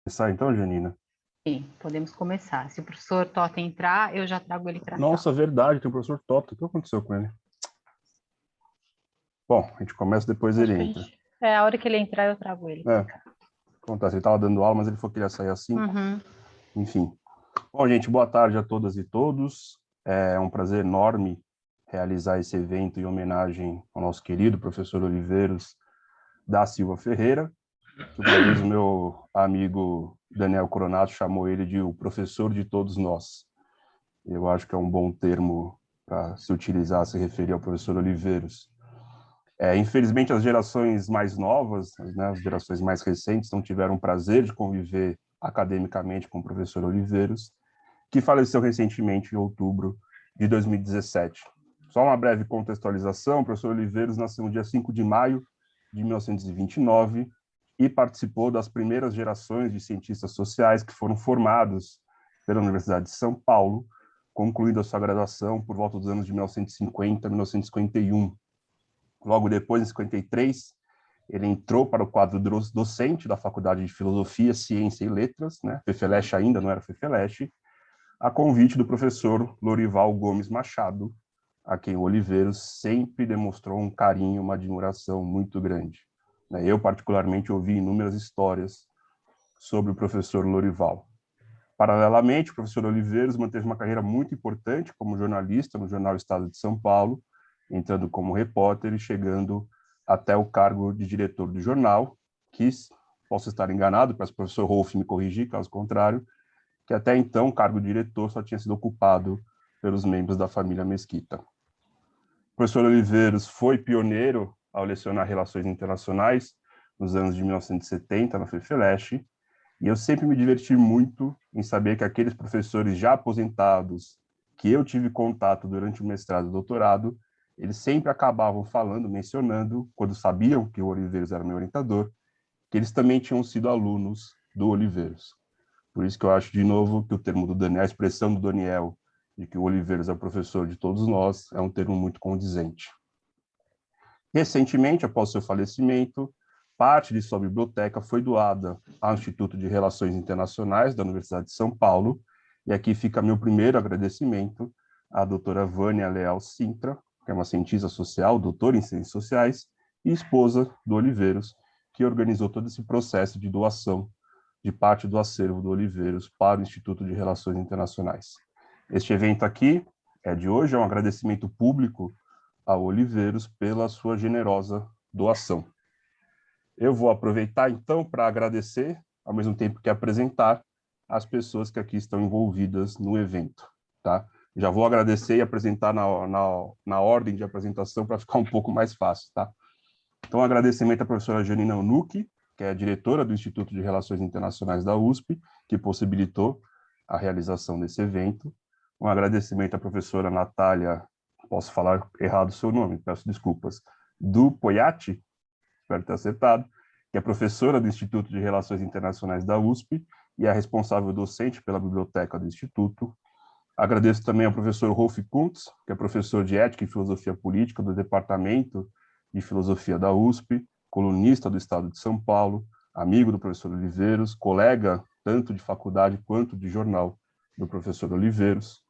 Começar então, Janina? Sim, podemos começar. Se o professor Tota entrar, eu já trago ele para a sala. Nossa, verdade, tem o professor Toto. O que aconteceu com ele? Bom, a gente começa depois ele Acho que a entra. gente. É, a hora que ele entrar, eu trago ele para É, cá. acontece, ele estava dando aula, mas ele falou que ia sair às 5. Uhum. Enfim. Bom, gente, boa tarde a todas e todos. É um prazer enorme realizar esse evento em homenagem ao nosso querido professor Oliveiros da Silva Ferreira, que uma vez o meu amigo Daniel Coronato chamou ele de o professor de todos nós. Eu acho que é um bom termo para se utilizar, se referir ao professor Oliveiros. Infelizmente, as gerações mais novas, né, as gerações mais recentes, não tiveram o prazer de conviver academicamente com o professor Oliveiros, que faleceu recentemente, em outubro de 2017. Só uma breve contextualização: o professor Oliveiros nasceu no dia 5 de maio de 1929 e participou das primeiras gerações de cientistas sociais que foram formados pela Universidade de São Paulo, concluindo a sua graduação por volta dos anos de 1950 a 1951. Logo depois, em 53, ele entrou para o quadro docente da Faculdade de Filosofia, Ciência e Letras, né? FEFELESH ainda não era FEFELESH, a convite do professor Lorival Gomes Machado, a quem o Oliveiros sempre demonstrou um carinho, uma admiração muito grande. Eu, particularmente, ouvi inúmeras histórias sobre o professor Lorival. Paralelamente, o professor Oliveiros manteve uma carreira muito importante como jornalista no jornal Estado de São Paulo, entrando como repórter e chegando até o cargo de diretor do jornal, que, posso estar enganado, peço para o professor Rolf me corrigir, caso contrário, que até então o cargo de diretor só tinha sido ocupado pelos membros da família Mesquita. O professor Oliveiros foi pioneiro ao lecionar Relações Internacionais nos anos de 1970 na FEFELESH, e eu sempre me diverti muito em saber que aqueles professores já aposentados que eu tive contato durante o mestrado e doutorado, eles sempre acabavam falando, mencionando, quando sabiam que o Oliveiros era meu orientador, que eles também tinham sido alunos do Oliveiros. Por isso que eu acho, de novo, que o termo do Daniel, a expressão do Daniel, de que o Oliveiros é o professor de todos nós, é um termo muito condizente. Recentemente, após seu falecimento, parte de sua biblioteca foi doada ao Instituto de Relações Internacionais da Universidade de São Paulo, e aqui fica meu primeiro agradecimento à doutora Vânia Leal Sintra, que é uma cientista social, doutora em ciências sociais, e esposa do Oliveiros, que organizou todo esse processo de doação de parte do acervo do Oliveiros para o Instituto de Relações Internacionais. Este evento aqui de hoje, é um agradecimento público ao Oliveiros pela sua generosa doação. Eu vou aproveitar, então, para agradecer, ao mesmo tempo que apresentar, as pessoas que aqui estão envolvidas no evento. Tá? Já vou agradecer e apresentar na ordem de apresentação para ficar um pouco mais fácil. Tá? Então, agradecimento à professora Janina Onucchi, que é a diretora do Instituto de Relações Internacionais da USP, que possibilitou a realização desse evento. Um agradecimento à professora Natália, posso falar errado o seu nome, peço desculpas, do Poiati, espero ter acertado, que é professora do Instituto de Relações Internacionais da USP e é responsável docente pela biblioteca do Instituto. Agradeço também ao professor Rolf Kuntz, que é professor de Ética e Filosofia Política do Departamento de Filosofia da USP, colunista do Estado de São Paulo, amigo do professor Oliveiros, colega tanto de faculdade quanto de jornal do professor Oliveiros.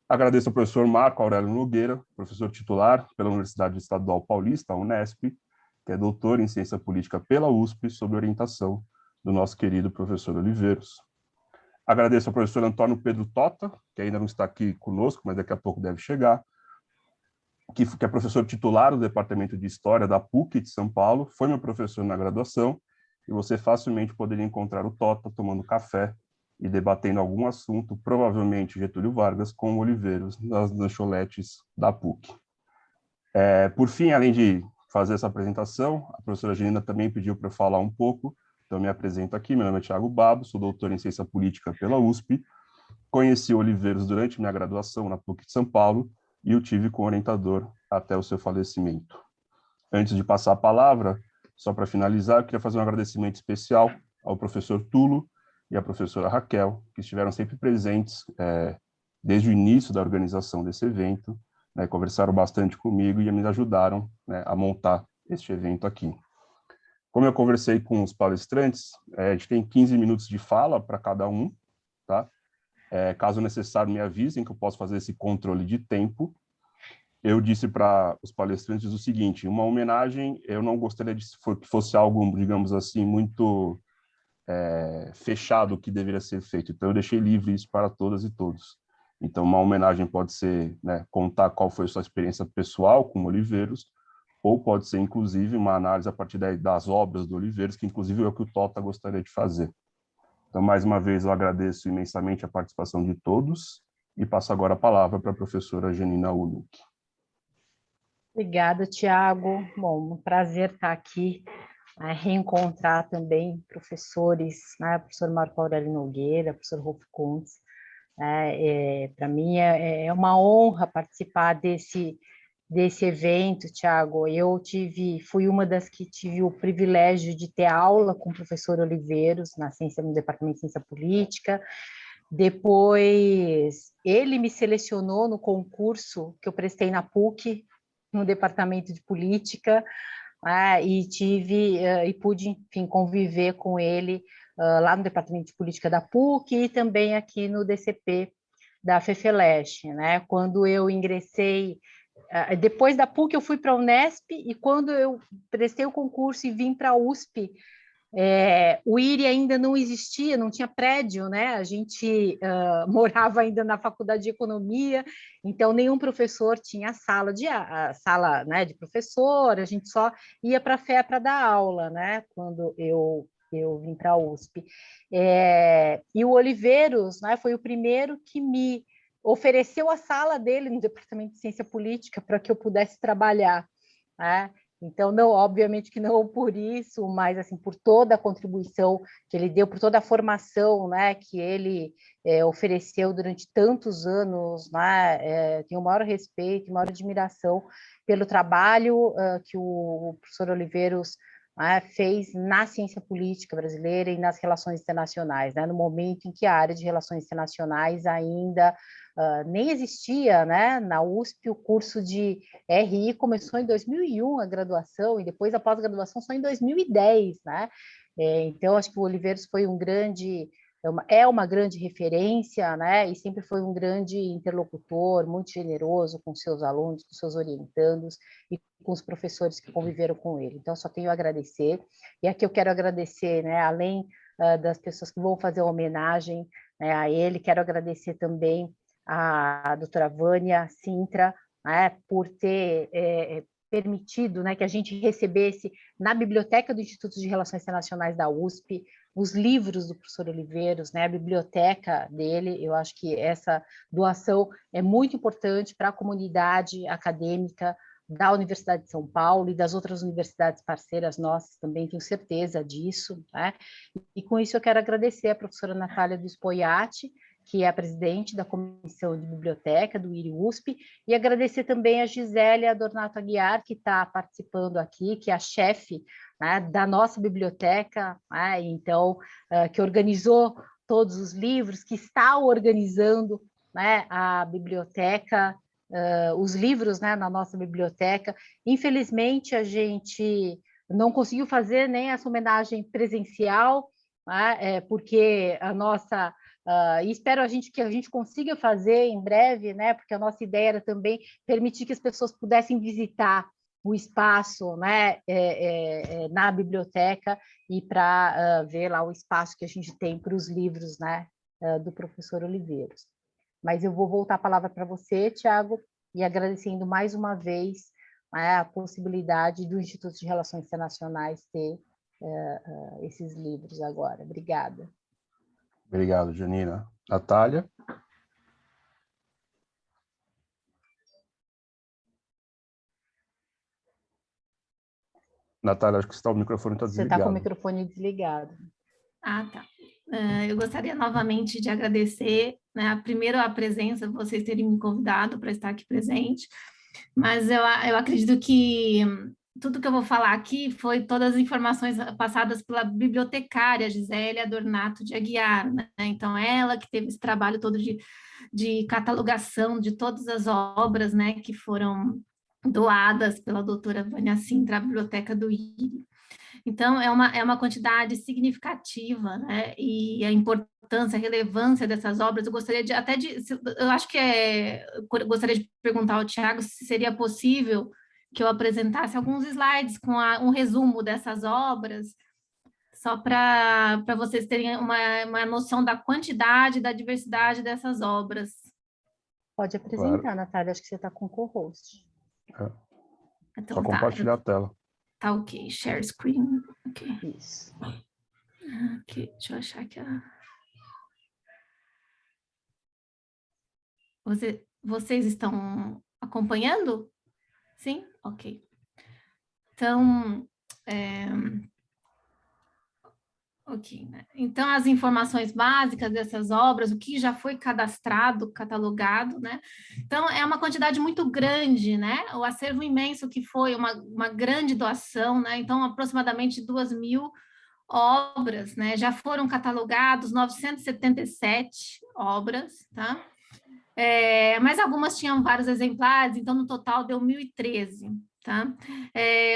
Agradeço ao professor Marco Aurélio Nogueira, professor titular pela Universidade Estadual Paulista, a Unesp, que é doutor em Ciência Política pela USP, sob orientação do nosso querido professor Oliveiros. Agradeço ao professor Antônio Pedro Tota, que ainda não está aqui conosco, mas daqui a pouco deve chegar, que é professor titular do Departamento de História da PUC de São Paulo, foi meu professor na graduação, e você facilmente poderia encontrar o Tota tomando café e debatendo algum assunto, provavelmente Getúlio Vargas, com o Oliveiros, nas lanchonetes da PUC. Por fim, além de fazer essa apresentação, a professora Janina também pediu para eu falar um pouco, então me apresento aqui, meu nome é Thiago Babo, sou doutor em Ciência Política pela USP, conheci o Oliveiros durante minha graduação na PUC de São Paulo e o tive como orientador até o seu falecimento. Antes de passar a palavra, só para finalizar, eu queria fazer um agradecimento especial ao professor Tulo e à professora Raquel, que estiveram sempre presentes desde o início da organização desse evento, né, conversaram bastante comigo e me ajudaram, né, a montar este evento aqui. Como eu conversei com os palestrantes, a gente tem 15 minutos de fala para cada um, tá? Caso necessário, me avisem que eu posso fazer esse controle de tempo. Eu disse para os palestrantes o seguinte: uma homenagem, eu não gostaria de que fosse algo, digamos assim, muito fechado que deveria ser feito. Então, eu deixei livre isso para todas e todos. Então, uma homenagem pode ser, né, contar qual foi a sua experiência pessoal com Oliveiros, ou pode ser, inclusive, uma análise a partir das obras do Oliveiros, que, inclusive, é o que o Tota gostaria de fazer. Então, mais uma vez, eu agradeço imensamente a participação de todos e passo agora a palavra para a professora Janina Uluk. Obrigada, Tiago. Bom, um prazer estar aqui, reencontrar também professores, né, professor Marco Aurélio Nogueira, professor Rolf Kuntz. Para mim é uma honra participar desse evento, Tiago. Fui uma das que tive o privilégio de ter aula com o professor Oliveiros no Departamento de Ciência Política. Depois, ele me selecionou no concurso que eu prestei na PUC, no Departamento de Política, e pude, enfim, conviver com ele lá no Departamento de Política da PUC e também aqui no DCP da FEFELESH, né? Quando eu ingressei, depois da PUC eu fui para a Unesp, e quando eu prestei o concurso e vim para a USP, o IRI ainda não existia, não tinha prédio, né? A gente morava ainda na faculdade de economia, então nenhum professor tinha sala, né, de professor, a gente só ia para a FE para dar aula, né? Quando eu vim para a USP. E o Oliveiros, né, foi o primeiro que me ofereceu a sala dele no Departamento de Ciência Política para que eu pudesse trabalhar, né? Então, não, obviamente que não por isso, mas assim, por toda a contribuição que ele deu, por toda a formação, né, que ele ofereceu durante tantos anos, né, tenho o maior respeito, maior admiração pelo trabalho que o professor Oliveiros fez na ciência política brasileira e nas relações internacionais, né, no momento em que a área de relações internacionais ainda nem existia, né? Na USP, o curso de RI começou em 2001, a graduação, e depois a pós-graduação só em 2010, né? Então, acho que o Oliveiros foi uma grande referência, né? E sempre foi um grande interlocutor, muito generoso com seus alunos, com seus orientandos e com os professores que conviveram com ele. Então, só tenho a agradecer. E aqui eu quero agradecer, né? Além das pessoas que vão fazer a homenagem, né, a ele, quero agradecer também a doutora Vânia Sintra, né, por ter permitido, né, que a gente recebesse na biblioteca do Instituto de Relações Internacionais da USP os livros do professor Oliveiros, né, a biblioteca dele. Eu acho que essa doação é muito importante para a comunidade acadêmica da Universidade de São Paulo e das outras universidades parceiras nossas também, tenho certeza disso, né? E com isso eu quero agradecer a professora Natália do Spoiati, que é a presidente da Comissão de Biblioteca do IRI-USP, e agradecer também a Gisélia Adornato Aguiar, que está participando aqui, que é a chefe, né, da nossa biblioteca, né, então, que organizou todos os livros, que está organizando, né, a biblioteca, os livros, né, na nossa biblioteca. Infelizmente, a gente não conseguiu fazer nem essa homenagem presencial, né, porque a nossa... e espero que a gente consiga fazer em breve, né? Porque a nossa ideia era também permitir que as pessoas pudessem visitar o espaço, né? Na biblioteca, e para ver lá o espaço que a gente tem para os livros, né? Do professor Oliveiros. Mas eu vou voltar a palavra para você, Tiago, e agradecendo mais uma vez, né, a possibilidade do Instituto de Relações Internacionais ter esses livros agora. Obrigada. Obrigado, Janina. Natália? Natália, acho que o microfone está desligado. Você está com o microfone desligado. Ah, tá. Eu gostaria novamente de agradecer, né, primeiro a presença, vocês terem me convidado para estar aqui presente, mas eu acredito que tudo que eu vou falar aqui foi todas as informações passadas pela bibliotecária Gisélia Adornato de Aguiar, né? Então, ela que teve esse trabalho todo de catalogação de todas as obras, né, que foram doadas pela doutora Vânia Sintra à biblioteca do IRI. Então, é uma quantidade significativa, né? E a importância, a relevância dessas obras, eu gostaria eu acho que eu gostaria de perguntar ao Tiago se seria possível que eu apresentasse alguns slides com um resumo dessas obras, só para vocês terem uma noção da quantidade e da diversidade dessas obras. Pode apresentar, Natália, acho que você está com co-host. Então, só compartilhar a tela. Tá ok, share screen. Ok. Isso. Ok, deixa eu achar aqui Vocês estão acompanhando? Sim? Ok. Então, ok, né? Então, as informações básicas dessas obras, o que já foi cadastrado, catalogado, né? Então, é uma quantidade muito grande, né? O acervo imenso que foi uma grande doação, né? Então, aproximadamente 2.000 obras, né? Já foram catalogados 977 obras, tá? Mas algumas tinham vários exemplares, então no total deu 1.013, tá?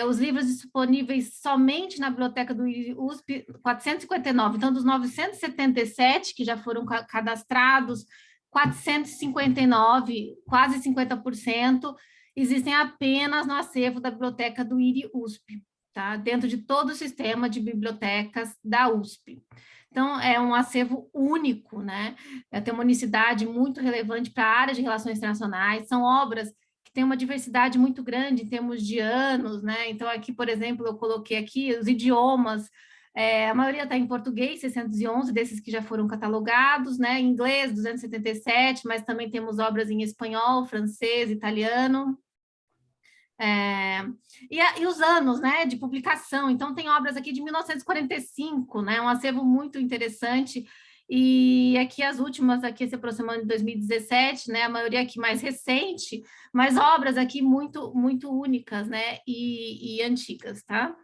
Os livros disponíveis somente na biblioteca do USP, 459. Então, dos 977 que já foram cadastrados, 459, quase 50%, existem apenas no acervo da biblioteca do IRI-USP, tá? Dentro de todo o sistema de bibliotecas da USP. Então, é um acervo único, né? Tem uma unicidade muito relevante para a área de relações internacionais, são obras que têm uma diversidade muito grande em termos de anos, né? Então, aqui, por exemplo, eu coloquei aqui os idiomas, a maioria está em português, 611 desses que já foram catalogados, né? Em inglês, 277, mas também temos obras em espanhol, francês, italiano. E os anos, né, de publicação. Então, tem obras aqui de 1945, né, um acervo muito interessante. E aqui as últimas, aqui se aproximando de 2017, né, a maioria aqui mais recente, mas obras aqui muito, muito únicas, né, e antigas, tá?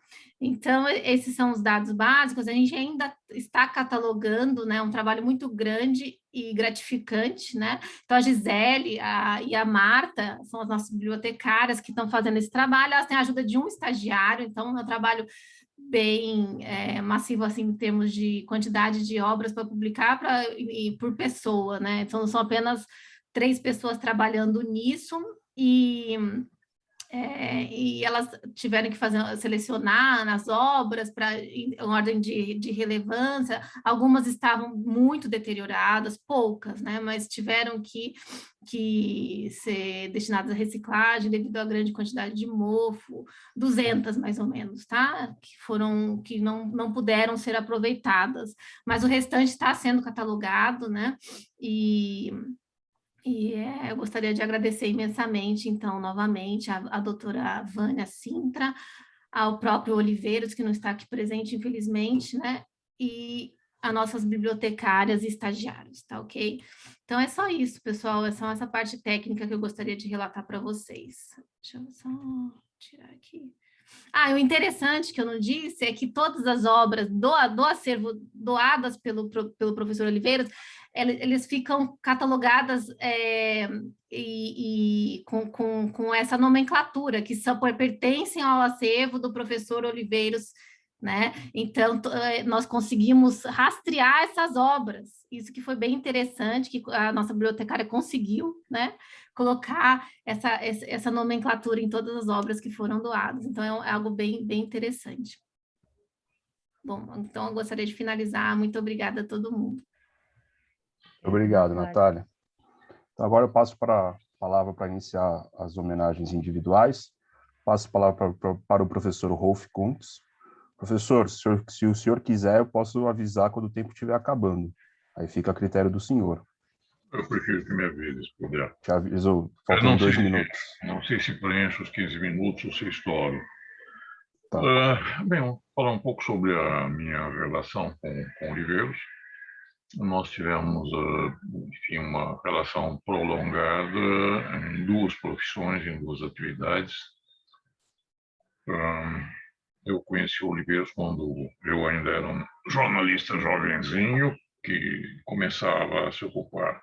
Então, esses são os dados básicos, a gente ainda está catalogando, né, um trabalho muito grande e gratificante, né? Então, a Gisele e a Marta são as nossas bibliotecárias que estão fazendo esse trabalho, elas têm a ajuda de um estagiário, então é um trabalho bem massivo, assim, em termos de quantidade de obras para publicar e por pessoa, né? Então, são apenas 3 pessoas trabalhando nisso e elas tiveram que selecionar nas obras em ordem de relevância. Algumas estavam muito deterioradas, poucas, né? Mas tiveram que ser destinadas à reciclagem devido à grande quantidade de mofo, 200 mais ou menos, tá? Que não puderam ser aproveitadas, mas o restante está sendo catalogado, né? Eu gostaria de agradecer imensamente, então, novamente, a doutora Vânia Sintra, ao próprio Oliveiros, que não está aqui presente, infelizmente, né? E a nossas bibliotecárias e estagiários, tá ok? Então, é só isso, pessoal, é só essa parte técnica que eu gostaria de relatar para vocês. Deixa eu só tirar aqui. E o interessante que eu não disse é que todas as obras do acervo doadas pelo professor Oliveiros, eles ficam catalogadas com essa nomenclatura, que pertencem ao acervo do professor Oliveiros, né? Então, nós conseguimos rastrear essas obras, isso que foi bem interessante, que a nossa bibliotecária conseguiu, né? Colocar essa nomenclatura em todas as obras que foram doadas. Então, é algo bem, bem interessante. Bom, então, eu gostaria de finalizar. Muito obrigada a todo mundo. Obrigado, Natália. Então, agora eu passo a palavra para iniciar as homenagens individuais. Passo a palavra para o professor Rolf Kuntz. Professor, se o senhor quiser, eu posso avisar quando o tempo estiver acabando. Aí fica a critério do senhor. Eu prefiro que me avise, se puder. Te aviso, faltam 2 minutos. Não sei se preencho os 15 minutos ou se estouro. Tá. Bem, vou falar um pouco sobre a minha relação com Oliveiros. Nós tivemos, enfim, uma relação prolongada em 2 profissões, em 2 atividades. Eu conheci o Oliveiros quando eu ainda era um jornalista jovenzinho, que começava a se ocupar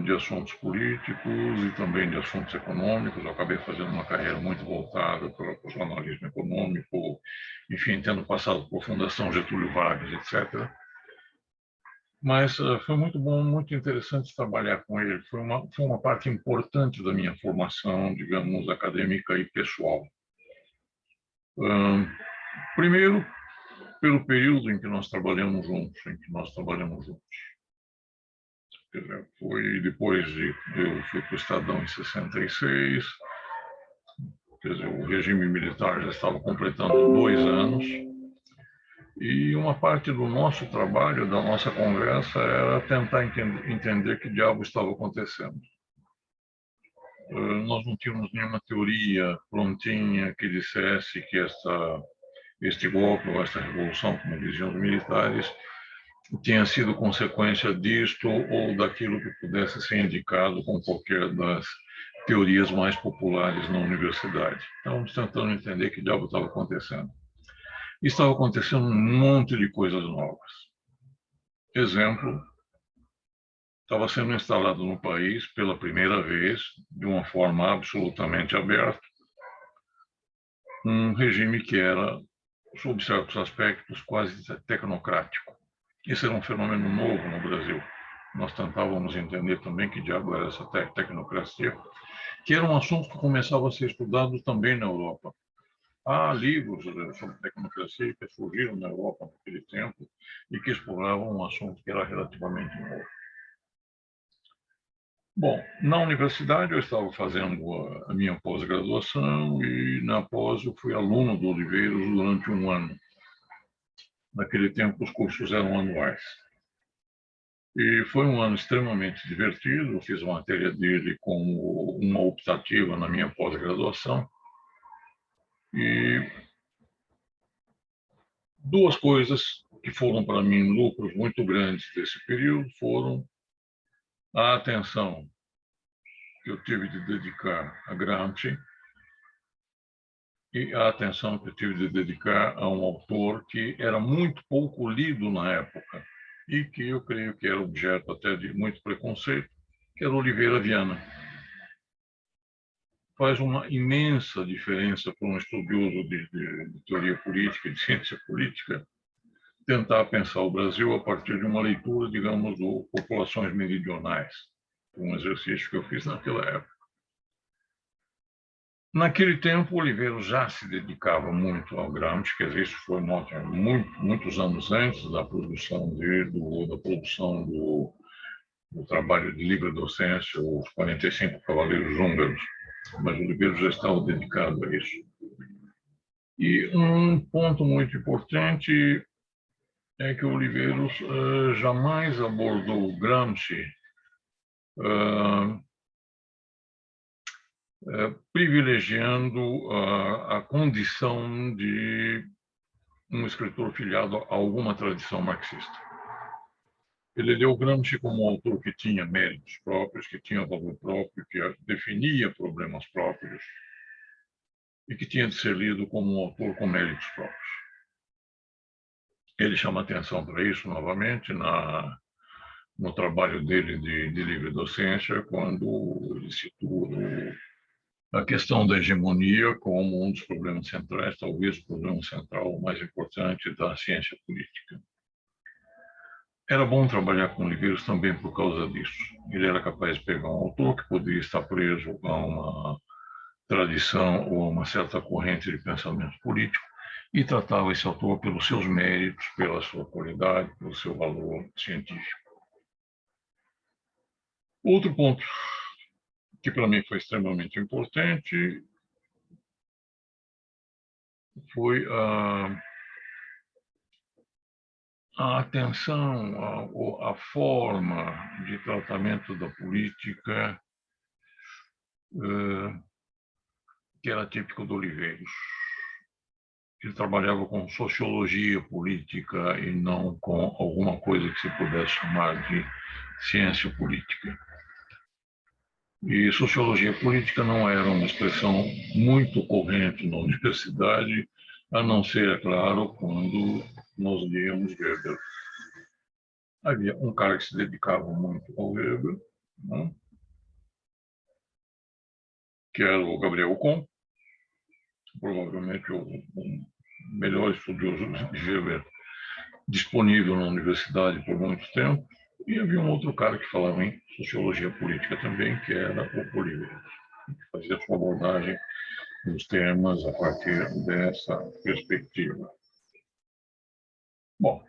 de assuntos políticos e também de assuntos econômicos. Eu acabei fazendo uma carreira muito voltada para o jornalismo econômico, enfim, tendo passado por Fundação Getúlio Vargas, etc. Mas foi muito bom, muito interessante trabalhar com ele. Foi uma parte importante da minha formação, digamos, acadêmica e pessoal. Primeiro, pelo período em que nós trabalhamos juntos, Quer dizer, foi depois eu fui para o Estadão em 66, quer dizer, o regime militar já estava completando 2 anos, e uma parte do nosso trabalho, da nossa conversa, era tentar entender que diabo estava acontecendo. Nós não tínhamos nenhuma teoria prontinha que dissesse que este golpe ou esta revolução, como diziam os militares, tinha sido consequência disto ou daquilo que pudesse ser indicado com qualquer das teorias mais populares na universidade. Estávamos tentando entender que diabo estava acontecendo. E estava acontecendo um monte de coisas novas. Exemplo, estava sendo instalado no país, pela primeira vez, de uma forma absolutamente aberta, um regime que era, sob certos aspectos, quase tecnocrático. Isso era um fenômeno novo no Brasil. Nós tentávamos entender também que diabo era essa tecnocracia, que era um assunto que começava a ser estudado também na Europa. Há livros sobre tecnocracia que surgiram na Europa naquele tempo e que exploravam um assunto que era relativamente novo. Bom, na universidade eu estava fazendo a minha pós-graduação e na pós eu fui aluno do Oliveiros durante 1 ano. Naquele tempo os cursos eram anuais. E foi um ano extremamente divertido. Eu fiz a matéria dele como uma optativa na minha pós-graduação. E 2 coisas que foram para mim lucros muito grandes desse período foram a atenção que eu tive de dedicar a Gramsci e a atenção que eu tive de dedicar a um autor que era muito pouco lido na época e que eu creio que era objeto até de muito preconceito, que era Oliveira Viana. Faz uma imensa diferença para um estudioso de teoria política, de ciência política, tentar pensar o Brasil a partir de uma leitura, digamos, de populações meridionais. Um exercício que eu fiz naquela época. Naquele tempo, Oliveira já se dedicava muito ao Gramsci, quer dizer, isso foi muitos anos antes da produção do trabalho de livre docência, os 45 Cavaleiros Húngaros, mas Oliveira já estava dedicado a isso. E um ponto muito importante é que Oliveiros jamais abordou Gramsci privilegiando a condição de um escritor filiado a alguma tradição marxista. Ele leu Gramsci como um autor que tinha méritos próprios, que tinha valor próprio, que definia problemas próprios e que tinha de ser lido como um autor com méritos próprios. Ele chama atenção para isso novamente no trabalho dele de livre docência, quando ele situa a questão da hegemonia como um dos problemas centrais, talvez o problema central mais importante da ciência política. Era bom trabalhar com Oliveiros também por causa disso. Ele era capaz de pegar um autor que poderia estar preso a uma tradição ou a uma certa corrente de pensamento político e tratava esse autor pelos seus méritos, pela sua qualidade, pelo seu valor científico. Outro ponto que para mim foi extremamente importante foi a atenção, a forma de tratamento da política que era típico do Oliveiros. Ele trabalhava com sociologia política e não com alguma coisa que se pudesse chamar de ciência política. E sociologia política não era uma expressão muito corrente na universidade, a não ser, é claro, quando nós líamos Weber. Havia um cara que se dedicava muito ao Weber né, que era o Gabriel Ocon, provavelmente o melhor estudioso de Weber disponível na universidade por muito tempo, e havia um outro cara que falava em sociologia política também, que era o Oliveira, que fazia sua abordagem dos temas a partir dessa perspectiva. Bom,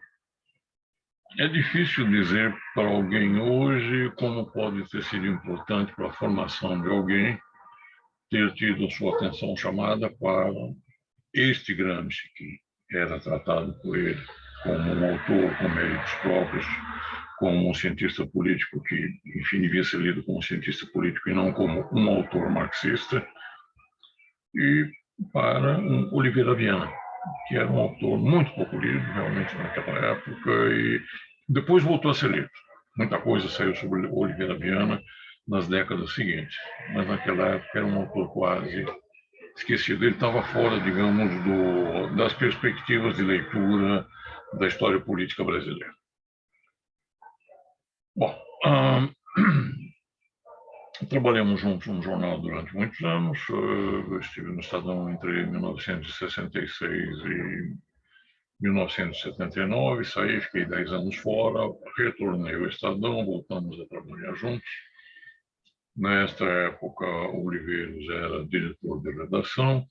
é difícil dizer para alguém hoje como pode ter sido importante para a formação de alguém ter tido sua atenção chamada para este Gramsci, que era tratado por ele como um autor com méritos próprios, como um cientista político que, enfim, devia ser lido como um cientista político e não como um autor marxista, e para um Oliveira Viana, que era um autor muito pouco lido, realmente, naquela época, e depois voltou a ser lido. Muita coisa saiu sobre Oliveira Viana nas décadas seguintes, mas naquela época era um autor quase esquecido. Ele estava fora, digamos, das perspectivas de leitura da história política brasileira. Bom, trabalhamos juntos no jornal durante muitos anos. Eu estive no Estadão entre 1966 e 1979, saí, fiquei 10 anos fora, retornei ao Estadão, voltamos a trabalhar juntos. Nesta época, o Oliveiros era diretor de redação.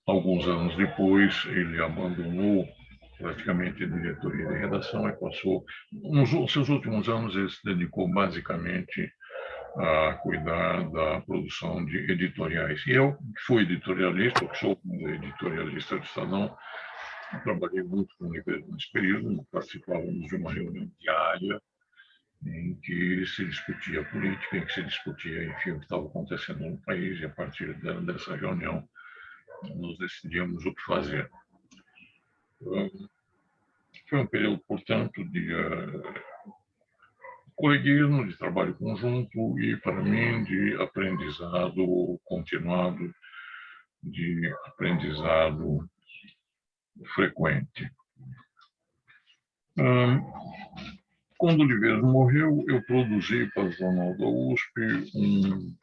Alguns anos depois, ele abandonou praticamente a diretoria de redação e passou, nos seus últimos anos, ele se dedicou basicamente a cuidar da produção de editoriais. E eu, que fui editorialista, que sou editorialista do Estadão, trabalhei muito com ele nesse período, participávamos de uma reunião diária em que se discutia política, em que se discutia, enfim, o que estava acontecendo no país, e a partir dessa reunião nós decidimos o que fazer. Foi um período, portanto, de coleguismo, de trabalho conjunto e, para mim, de aprendizado continuado, de aprendizado frequente. Quando Oliveira morreu, eu produzi para o Jornal da USP um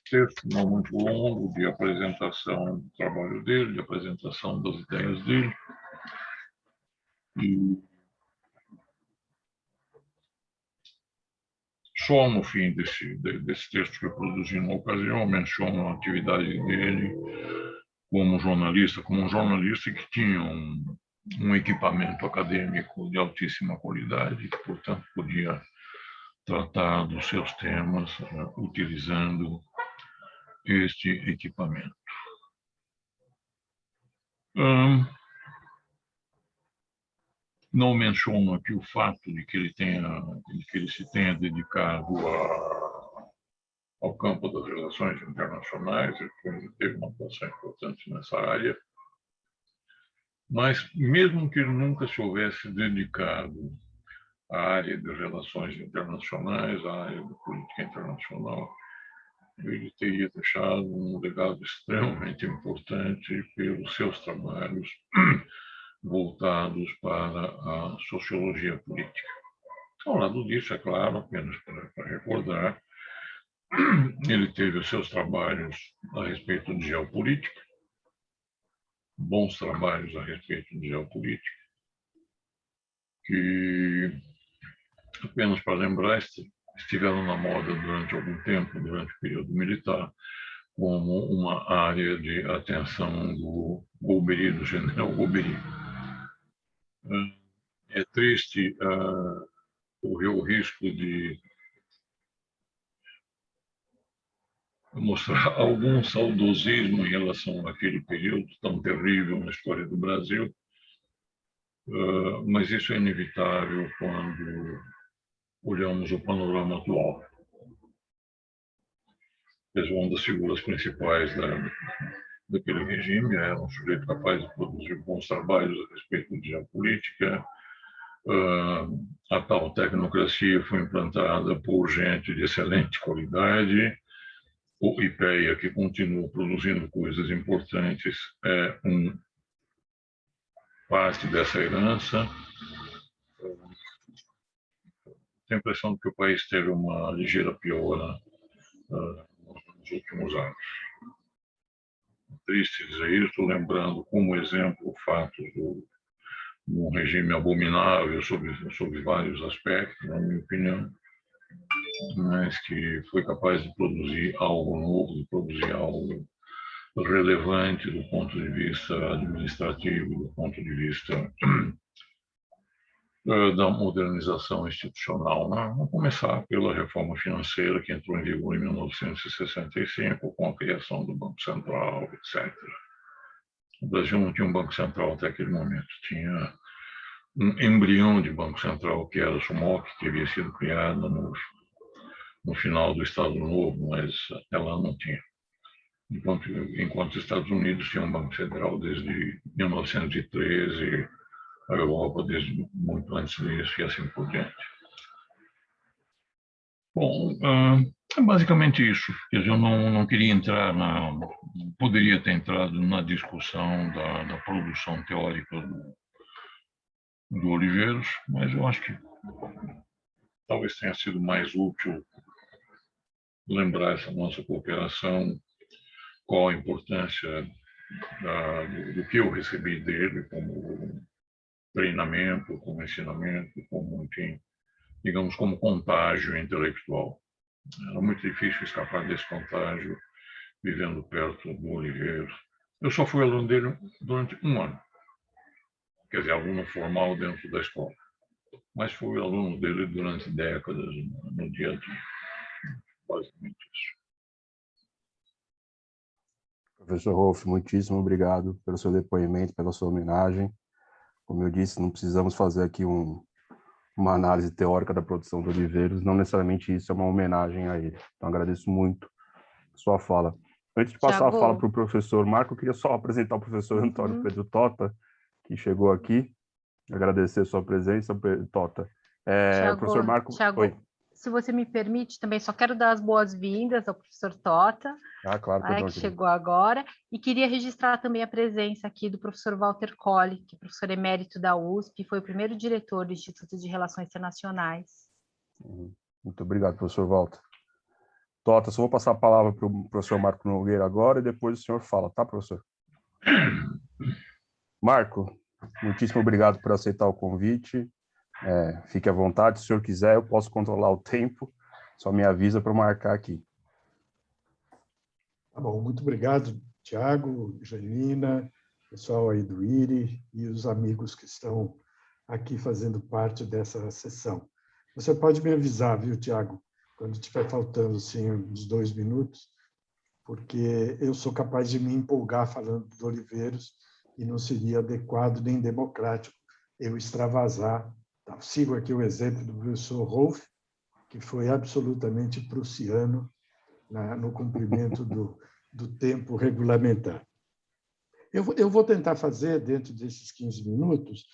texto não muito longo de apresentação do trabalho dele, de apresentação das ideias dele. E só no fim desse texto que eu produzi na ocasião, menciono a atividade dele como um jornalista que tinha um equipamento acadêmico de altíssima qualidade, que, portanto, podia tratar dos seus temas utilizando este equipamento. Não menciono aqui o fato de que ele se tenha dedicado ao campo das relações internacionais, ele teve uma atuação importante nessa área, mas mesmo que ele nunca se houvesse dedicado à área de relações internacionais, à área de política internacional, ele teria deixado um legado extremamente importante pelos seus trabalhos voltados para a sociologia política. Ao lado disso, é claro, apenas para recordar, ele teve os seus trabalhos a respeito de geopolítica, bons trabalhos a respeito de geopolítica, que, apenas para lembrar, estiveram na moda durante algum tempo, durante o período militar, como uma área de atenção do Golbery, do general Golbery. É triste correr o risco de mostrar algum saudosismo em relação àquele período tão terrível na história do Brasil, mas isso é inevitável quando olhamos o panorama atual. Uma das figuras principais daquele regime era um sujeito capaz de produzir bons trabalhos a respeito de geopolítica. A tal tecnocracia foi implantada por gente de excelente qualidade. O IPEA, que continua produzindo coisas importantes, é parte dessa herança. tenho a impressão de que o país teve uma ligeira piora nos últimos anos. Triste dizer isso, lembrando como exemplo o fato de um regime abominável sob vários aspectos, na minha opinião, mas que foi capaz de produzir algo novo, de produzir algo relevante do ponto de vista administrativo, do ponto de vista da modernização institucional, né? Vamos começar pela reforma financeira que entrou em vigor em 1965, com a criação do Banco Central, etc. O Brasil não tinha um Banco Central até aquele momento, tinha um embrião de Banco Central, que era o SUMOC, que havia sido criado no final do Estado Novo, mas até lá não tinha. Enquanto os Estados Unidos tinham um Banco Central desde 1913, a Europa desde muito antes disso e assim por diante. Bom, é basicamente isso. Quer dizer, eu não queria entrar poderia ter entrado na discussão da produção teórica do Oliveiros, mas eu acho que talvez tenha sido mais útil lembrar essa nossa cooperação, qual a importância do que eu recebi dele como treinamento, como ensinamento, como, enfim, digamos, como contágio intelectual. Era muito difícil escapar desse contágio vivendo perto do Oliveiros. Eu só fui aluno dele durante um ano, quer dizer, aluno formal dentro da escola, mas fui aluno dele durante décadas no dia a dia. Basicamente isso. Professor Rolf, muitíssimo obrigado pelo seu depoimento, pela sua homenagem. Como eu disse, não precisamos fazer aqui uma análise teórica da produção do Oliveiros, não necessariamente isso é uma homenagem a ele. Então, agradeço muito a sua fala. Antes de passar a fala para o professor Marco, eu queria só apresentar o professor Antônio Pedro Tota, que chegou aqui. Agradecer a sua presença, Tota. O professor Marco... Thiago, se você me permite, também só quero dar as boas-vindas ao professor Tota, claro, que chegou agora, e queria registrar também a presença aqui do professor Walter Colli, que é professor emérito da USP, foi o primeiro diretor do Instituto de Relações Internacionais. Muito obrigado, professor Walter. Tota, só vou passar a palavra para o professor Marco Nogueira agora e depois o senhor fala, tá, professor? Marco, muitíssimo obrigado por aceitar o convite. Fique à vontade, se o senhor quiser, eu posso controlar o tempo, só me avisa para marcar aqui. Tá bom, muito obrigado, Tiago, Janina, pessoal aí do IRI e os amigos que estão aqui fazendo parte dessa sessão. Você pode me avisar, viu, Tiago, quando estiver faltando assim, uns 2 minutos, porque eu sou capaz de me empolgar falando do Oliveiros e não seria adequado nem democrático eu extravasar. Então, sigo aqui o exemplo do professor Rolf, que foi absolutamente prussiano no cumprimento do tempo regulamentar. Eu vou tentar fazer, dentro desses 15 minutos,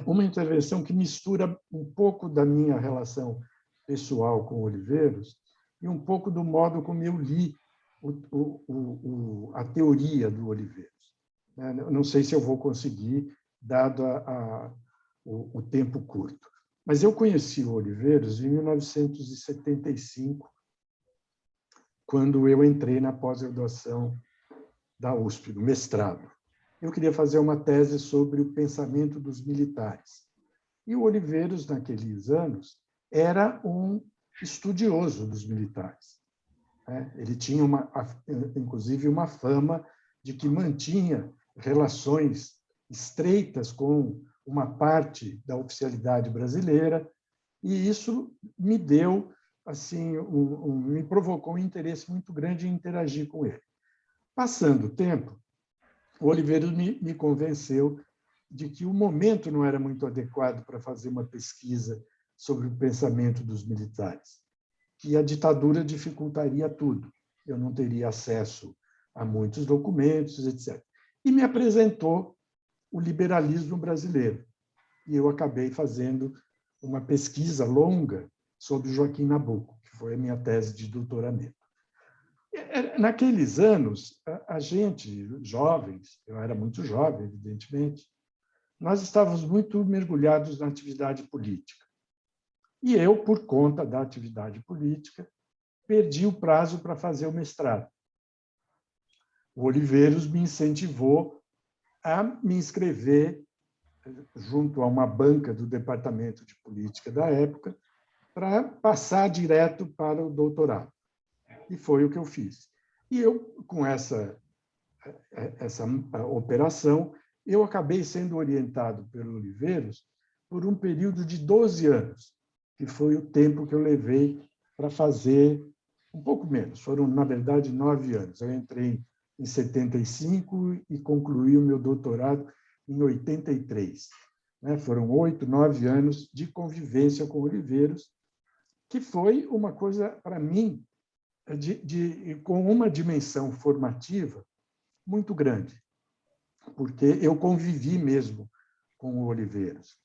uma intervenção que mistura um pouco da minha relação pessoal com o Oliveiros e um pouco do modo como eu li a teoria do Oliveiros. Não sei se eu vou conseguir, dado o tempo curto. Mas eu conheci o Oliveiros em 1975, quando eu entrei na pós-graduação da USP, do mestrado. Eu queria fazer uma tese sobre o pensamento dos militares. E o Oliveiros, naqueles anos, era um estudioso dos militares. Ele tinha, inclusive, uma fama de que mantinha relações estreitas com uma parte da oficialidade brasileira, e isso me deu, assim, me provocou um interesse muito grande em interagir com ele. Passando o tempo, o Oliveiros me convenceu de que o momento não era muito adequado para fazer uma pesquisa sobre o pensamento dos militares, que a ditadura dificultaria tudo, eu não teria acesso a muitos documentos, etc. E me apresentou o liberalismo brasileiro. E eu acabei fazendo uma pesquisa longa sobre Joaquim Nabuco, que foi a minha tese de doutoramento. Naqueles anos, a gente, jovens, eu era muito jovem, evidentemente, nós estávamos muito mergulhados na atividade política. E eu, por conta da atividade política, perdi o prazo para fazer o mestrado. O Oliveiros me incentivou a me inscrever junto a uma banca do Departamento de Política da época para passar direto para o doutorado. E foi o que eu fiz. E eu, com essa operação, eu acabei sendo orientado pelo Oliveiros por um período de 12 anos, que foi o tempo que eu levei para fazer, um pouco menos, foram, na verdade, 9 anos. Eu entrei em 75 e concluí o meu doutorado em 83. Foram 8, 9 anos de convivência com Oliveiros, que foi uma coisa, para mim, com uma dimensão formativa muito grande, porque eu convivi mesmo com o Oliveiros,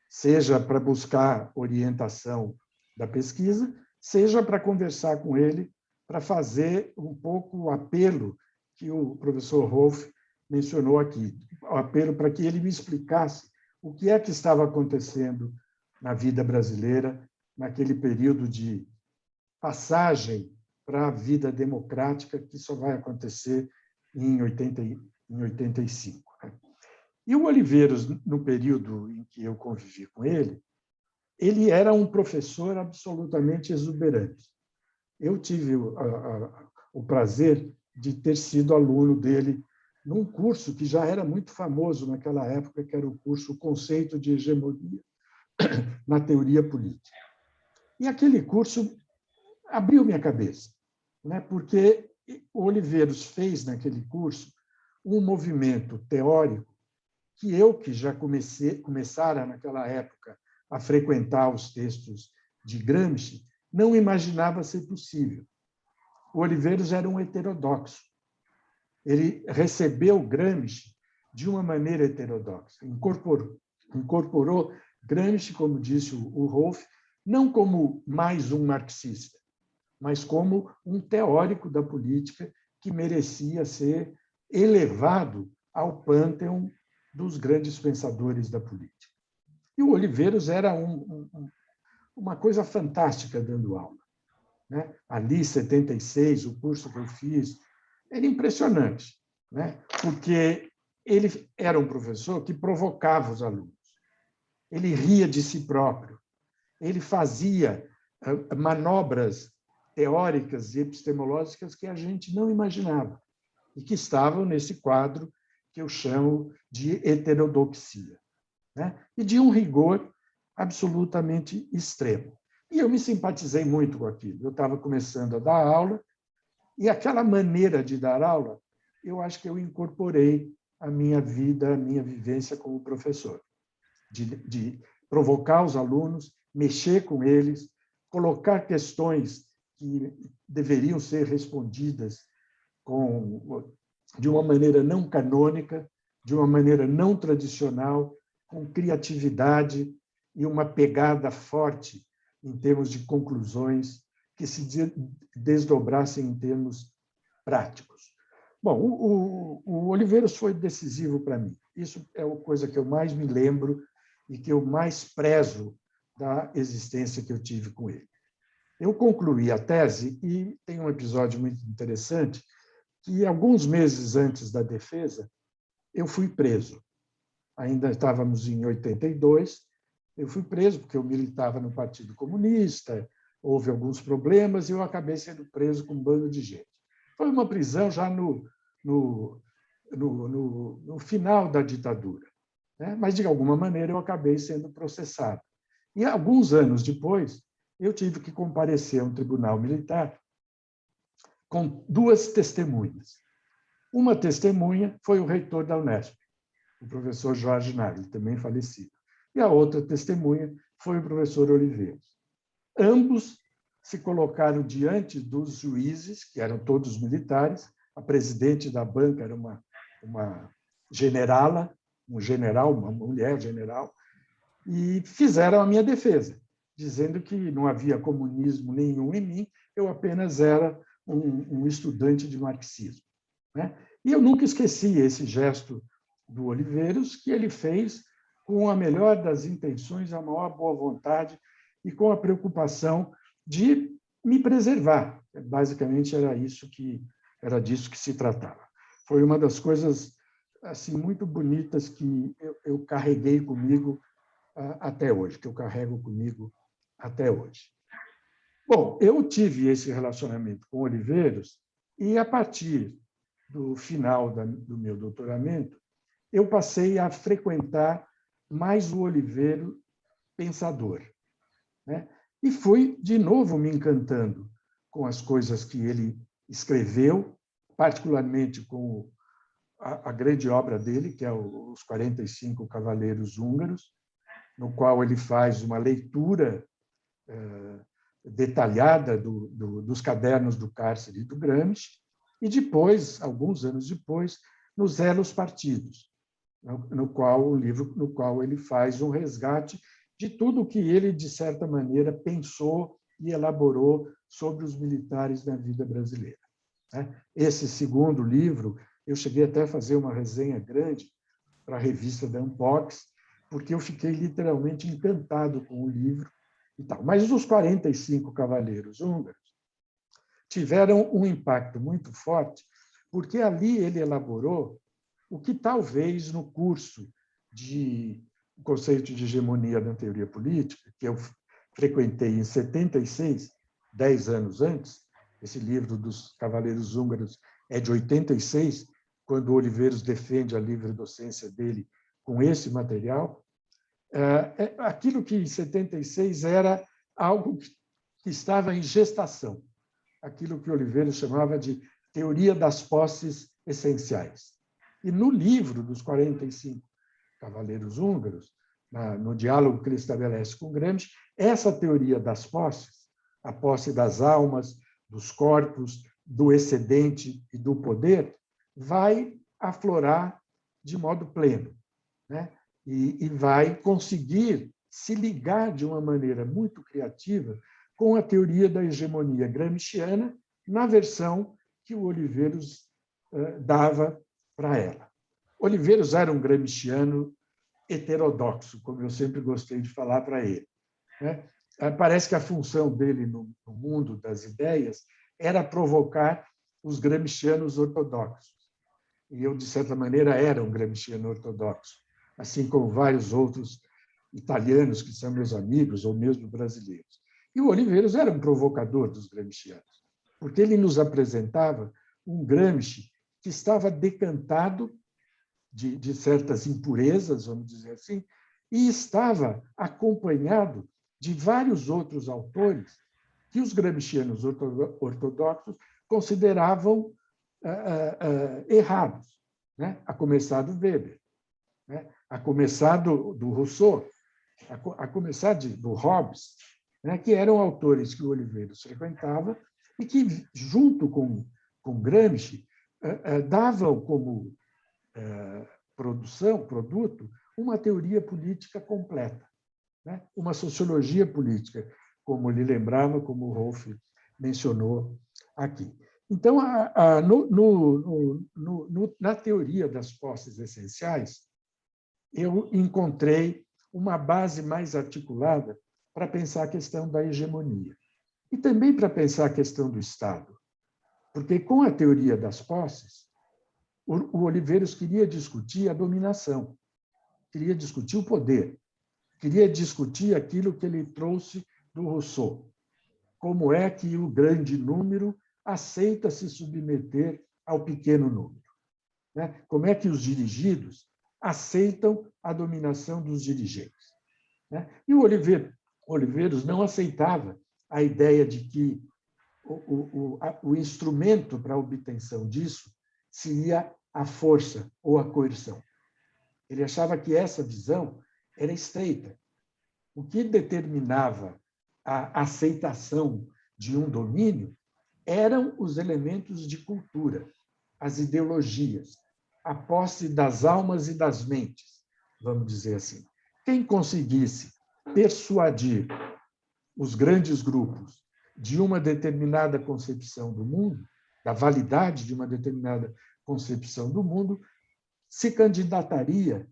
seja para buscar orientação da pesquisa, seja para conversar com ele, para fazer um pouco o apelo que o professor Rolf mencionou aqui, o apelo para que ele me explicasse o que é que estava acontecendo na vida brasileira naquele período de passagem para a vida democrática que só vai acontecer em 85. E o Oliveiros, no período em que eu convivi com ele era um professor absolutamente exuberante. Eu tive o prazer de ter sido aluno dele num curso que já era muito famoso naquela época, que era o curso O Conceito de Hegemonia na Teoria Política. E aquele curso abriu minha cabeça, porque o Oliveiros fez naquele curso um movimento teórico que já começara naquela época a frequentar os textos de Gramsci, não imaginava ser possível. O Oliveiros era um heterodoxo. Ele recebeu Gramsci de uma maneira heterodoxa, incorporou Gramsci, como disse o Rolf, não como mais um marxista, mas como um teórico da política que merecia ser elevado ao pânteon dos grandes pensadores da política. E o Oliveiros era uma coisa fantástica dando aula. Ali, 76, o curso que eu fiz, era impressionante, porque ele era um professor que provocava os alunos. Ele ria de si próprio. Ele fazia manobras teóricas e epistemológicas que a gente não imaginava e que estavam nesse quadro que eu chamo de heterodoxia, e de um rigor absolutamente extremo. E eu me simpatizei muito com aquilo. Eu estava começando a dar aula e aquela maneira de dar aula, eu acho que eu incorporei a minha vida, a minha vivência como professor, de provocar os alunos, mexer com eles, colocar questões que deveriam ser respondidas de uma maneira não canônica, de uma maneira não tradicional, com criatividade e uma pegada forte em termos de conclusões que se desdobrassem em termos práticos. Bom, o Oliveiros foi decisivo para mim. Isso é a coisa que eu mais me lembro e que eu mais prezo da existência que eu tive com ele. Eu concluí a tese e tem um episódio muito interessante que, alguns meses antes da defesa, eu fui preso. Ainda estávamos em 82, eu fui preso porque eu militava no Partido Comunista, houve alguns problemas e eu acabei sendo preso com um bando de gente. Foi uma prisão já no final da ditadura, mas, de alguma maneira, eu acabei sendo processado. E, alguns anos depois, eu tive que comparecer a um tribunal militar com 2 testemunhas. Uma testemunha foi o reitor da Unesp, o professor Jorge Nagli, também falecido. E a outra testemunha foi o professor Oliveiros. Ambos se colocaram diante dos juízes, que eram todos militares. A presidente da banca era uma generala, um general, uma mulher general, e fizeram a minha defesa, dizendo que não havia comunismo nenhum em mim, eu apenas era um estudante de marxismo. E eu nunca esqueci esse gesto do Oliveiros, que ele fez com a melhor das intenções, a maior boa vontade, e com a preocupação de me preservar. Basicamente era disso que se tratava. Foi uma das coisas assim muito bonitas que eu carreguei comigo até hoje, que eu carrego comigo até hoje. Bom, eu tive esse relacionamento com Oliveiros e, a partir do final do meu doutoramento, eu passei a frequentar mais o Oliveiro pensador, né? E fui, de novo, me encantando com as coisas que ele escreveu, particularmente com a grande obra dele, que é Os 45 Cavaleiros Húngaros, no qual ele faz uma leitura detalhada dos cadernos do cárcere do Gramsci, e depois, alguns anos depois, nos Elos Partidos, no qual ele faz um resgate de tudo o que ele, de certa maneira, pensou e elaborou sobre os militares na vida brasileira. Esse segundo livro, eu cheguei até a fazer uma resenha grande para a revista da Unpox, porque eu fiquei literalmente encantado com o livro e tal. Mas os 45 Cavaleiros Húngaros tiveram um impacto muito forte, porque ali ele elaborou o que talvez no curso de conceito de hegemonia da teoria política, que eu frequentei em 76, 10 anos antes, esse livro dos Cavaleiros Húngaros é de 86, quando o Oliveiros defende a livre docência dele com esse material. Aquilo que em 76 era algo que estava em gestação, aquilo que Oliveiros chamava de teoria das posses essenciais. E no livro dos 45 Cavaleiros Húngaros, no diálogo que ele estabelece com Gramsci, essa teoria das posses, a posse das almas, dos corpos, do excedente e do poder, vai aflorar de modo pleno, né? E vai conseguir se ligar de uma maneira muito criativa com a teoria da hegemonia gramsciana na versão que o Oliveiros dava para ela. Oliveiros era um gramsciano heterodoxo, como eu sempre gostei de falar para ele, né? Parece que a função dele no mundo das ideias era provocar os gramscianos ortodoxos. E eu, de certa maneira, era um gramsciano ortodoxo, assim como vários outros italianos que são meus amigos, ou mesmo brasileiros. E o Oliveiros era um provocador dos gramscianos, porque ele nos apresentava um Gramsci que estava decantado de certas impurezas, vamos dizer assim, e estava acompanhado de vários outros autores que os gramscianos ortodoxos consideravam errados, né? A começar do Weber, né? A começar do Rousseau, a começar do Hobbes, né? Que eram autores que o Oliveiros frequentava e que, junto com Gramsci, davam como produto, uma teoria política completa, né? Uma sociologia política, como ele lembrava, como o Rolf mencionou aqui. Então, na teoria das posses essenciais, eu encontrei uma base mais articulada para pensar a questão da hegemonia e também para pensar a questão do Estado, porque com a teoria das posses, o Oliveiros queria discutir a dominação, queria discutir o poder, queria discutir aquilo que ele trouxe do Rousseau, como é que o grande número aceita se submeter ao pequeno número, né? Como é que os dirigidos aceitam a dominação dos dirigentes, né? E o Oliveiros não aceitava a ideia de que o instrumento para a obtenção disso seria a força ou a coerção. Ele achava que essa visão era estreita. O que determinava a aceitação de um domínio eram os elementos de cultura, as ideologias, a posse das almas e das mentes, vamos dizer assim. Quem conseguisse persuadir os grandes grupos de uma determinada concepção do mundo, da validade de uma determinada concepção do mundo, se candidataria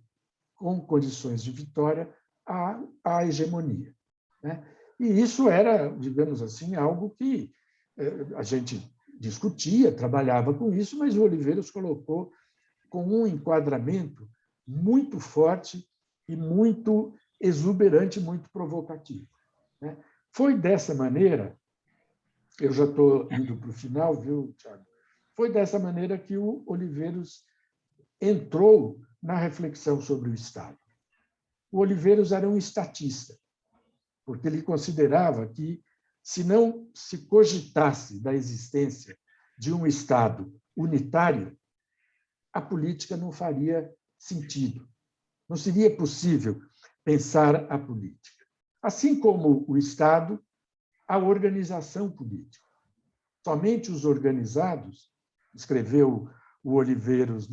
com condições de vitória à hegemonia, né? E isso era, digamos assim, algo que a gente discutia, trabalhava com isso, mas o Oliveiros colocou com um enquadramento muito forte e muito exuberante, muito provocativo. Foi dessa maneira, eu já estou indo para o final, viu, Tiago? Foi dessa maneira que o Oliveiros entrou na reflexão sobre o Estado. O Oliveiros era um estatista, porque ele considerava que, se não se cogitasse da existência de um Estado unitário, a política não faria sentido. Não seria possível pensar a política. Assim como o Estado, a organização política. Somente os organizados, escreveu o Oliveiros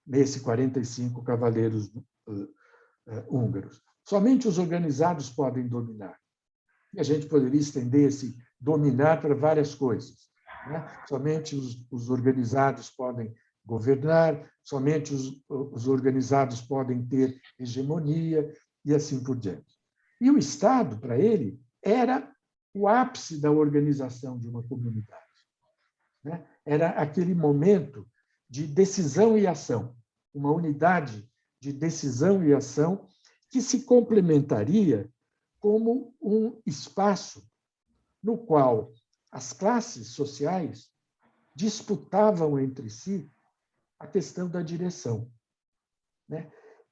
nesse 45 Cavaleiros Húngaros, somente os organizados podem dominar. E a gente poderia estender esse dominar para várias coisas. Somente os organizados podem governar, somente os organizados podem ter hegemonia, e assim por diante. E o Estado, para ele, era o ápice da organização de uma comunidade. Era aquele momento de decisão e ação, uma unidade de decisão e ação que se complementaria como um espaço no qual as classes sociais disputavam entre si a questão da direção.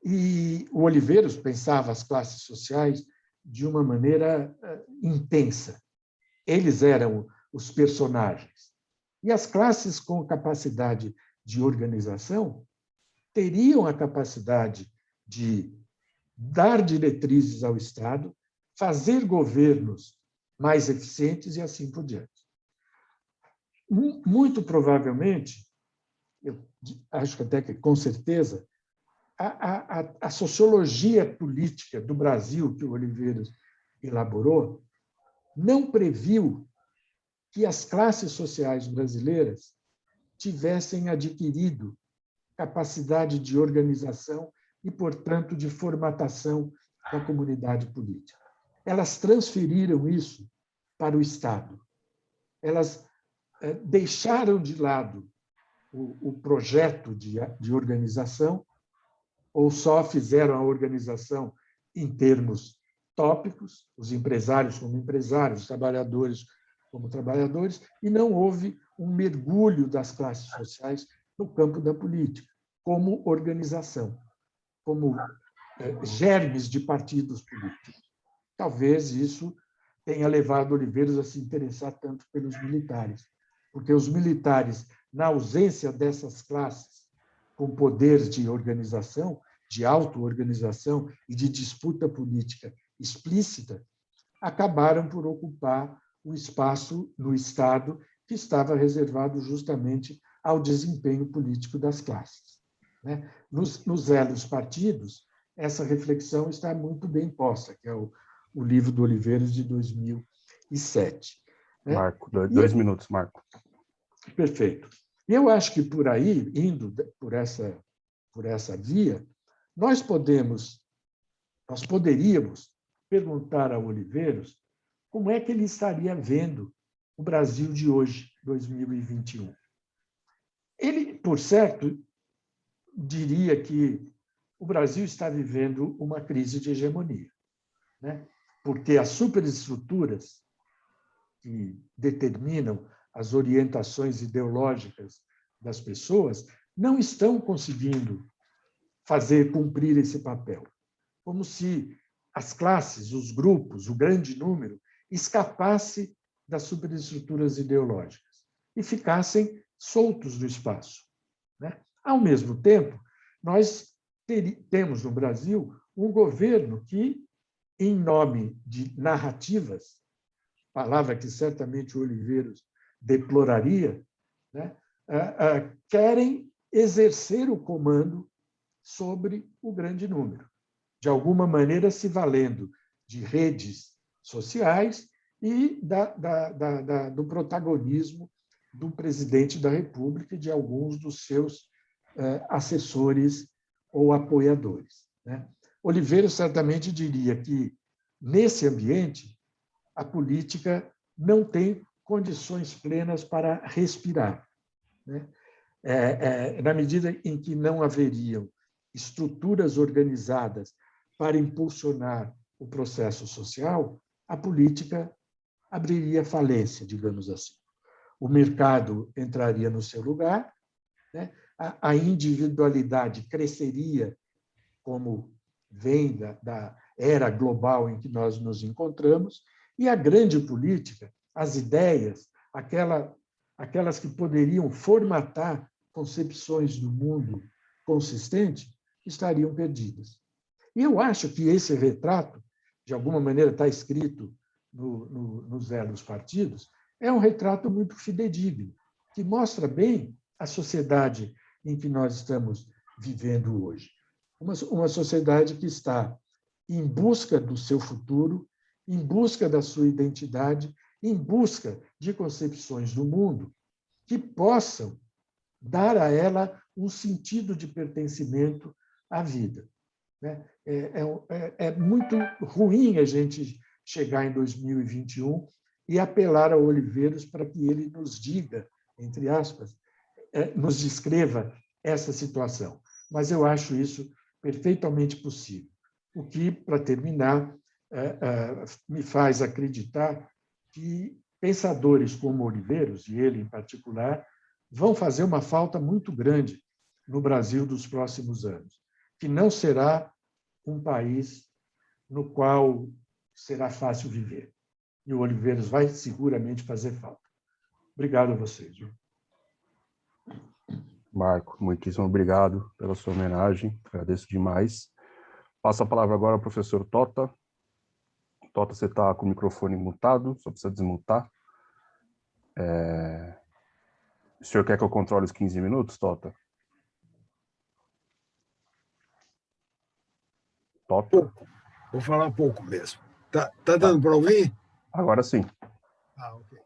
E o Oliveiros pensava as classes sociais de uma maneira intensa. Eles eram os personagens. E as classes com capacidade de organização teriam a capacidade de dar diretrizes ao Estado, fazer governos mais eficientes e assim por diante. Muito provavelmente, eu acho que até que com certeza, a sociologia política do Brasil que o Oliveiros elaborou não previu que as classes sociais brasileiras tivessem adquirido capacidade de organização e, portanto, de formatação da comunidade política. Elas transferiram isso para o Estado. Elas deixaram de lado o projeto de organização, ou só fizeram a organização em termos tópicos, os empresários como empresários, os trabalhadores como trabalhadores, e não houve um mergulho das classes sociais no campo da política, como organização, como germes de partidos políticos. Talvez isso tenha levado Oliveiros a se interessar tanto pelos militares, porque os militares, na ausência dessas classes com poderes de organização, de auto-organização e de disputa política explícita, acabaram por ocupar o espaço no Estado que estava reservado justamente ao desempenho político das classes. Nos elos partidos, essa reflexão está muito bem posta, que é o livro do Oliveiros de 2007. Marco, 2 minutos, Marco. Perfeito. E eu acho que por aí, indo por essa via, nós poderíamos perguntar ao Oliveiros como é que ele estaria vendo o Brasil de hoje, 2021. Ele, por certo, diria que o Brasil está vivendo uma crise de hegemonia, porque as superestruturas que determinam as orientações ideológicas das pessoas não estão conseguindo fazer cumprir esse papel, como se as classes, os grupos, o grande número, escapasse das superestruturas ideológicas e ficassem soltos do espaço. Ao mesmo tempo, nós temos no Brasil um governo que, em nome de narrativas, palavra que certamente o Oliveiros deploraria, querem exercer o comando sobre o grande número, de alguma maneira se valendo de redes sociais e do protagonismo do presidente da República e de alguns dos seus assessores ou apoiadores. Oliveiros certamente diria que nesse ambiente, a política não tem condições plenas para respirar, né? Na medida em que não haveriam estruturas organizadas para impulsionar o processo social, a política abriria falência, digamos assim. O mercado entraria no seu lugar, né? A individualidade cresceria, como vem da era global em que nós nos encontramos, e a grande política, as ideias, aquelas que poderiam formatar concepções do mundo consistente, estariam perdidas. E eu acho que esse retrato, de alguma maneira, está escrito nos Velhos Partidos, é um retrato muito fidedigno, que mostra bem a sociedade em que nós estamos vivendo hoje. Uma sociedade que está em busca do seu futuro, em busca da sua identidade, em busca de concepções do mundo que possam dar a ela um sentido de pertencimento à vida. É muito ruim a gente chegar em 2021 e apelar ao Oliveiros para que ele nos diga, entre aspas, nos descreva essa situação. Mas eu acho isso perfeitamente possível. O que, para terminar, me faz acreditar que pensadores como Oliveiros, e ele em particular, vão fazer uma falta muito grande no Brasil dos próximos anos, que não será um país no qual será fácil viver. E o Oliveiros vai seguramente fazer falta. Obrigado a vocês. Marco, muitíssimo obrigado pela sua homenagem, agradeço demais. Passo a palavra agora ao professor Tota. Tota, você está com o microfone mutado, só precisa desmutar. O senhor quer que eu controle os 15 minutos, Tota? Tota? Pouco. Vou falar pouco mesmo. Tá dando para ouvir? Agora sim. Ok.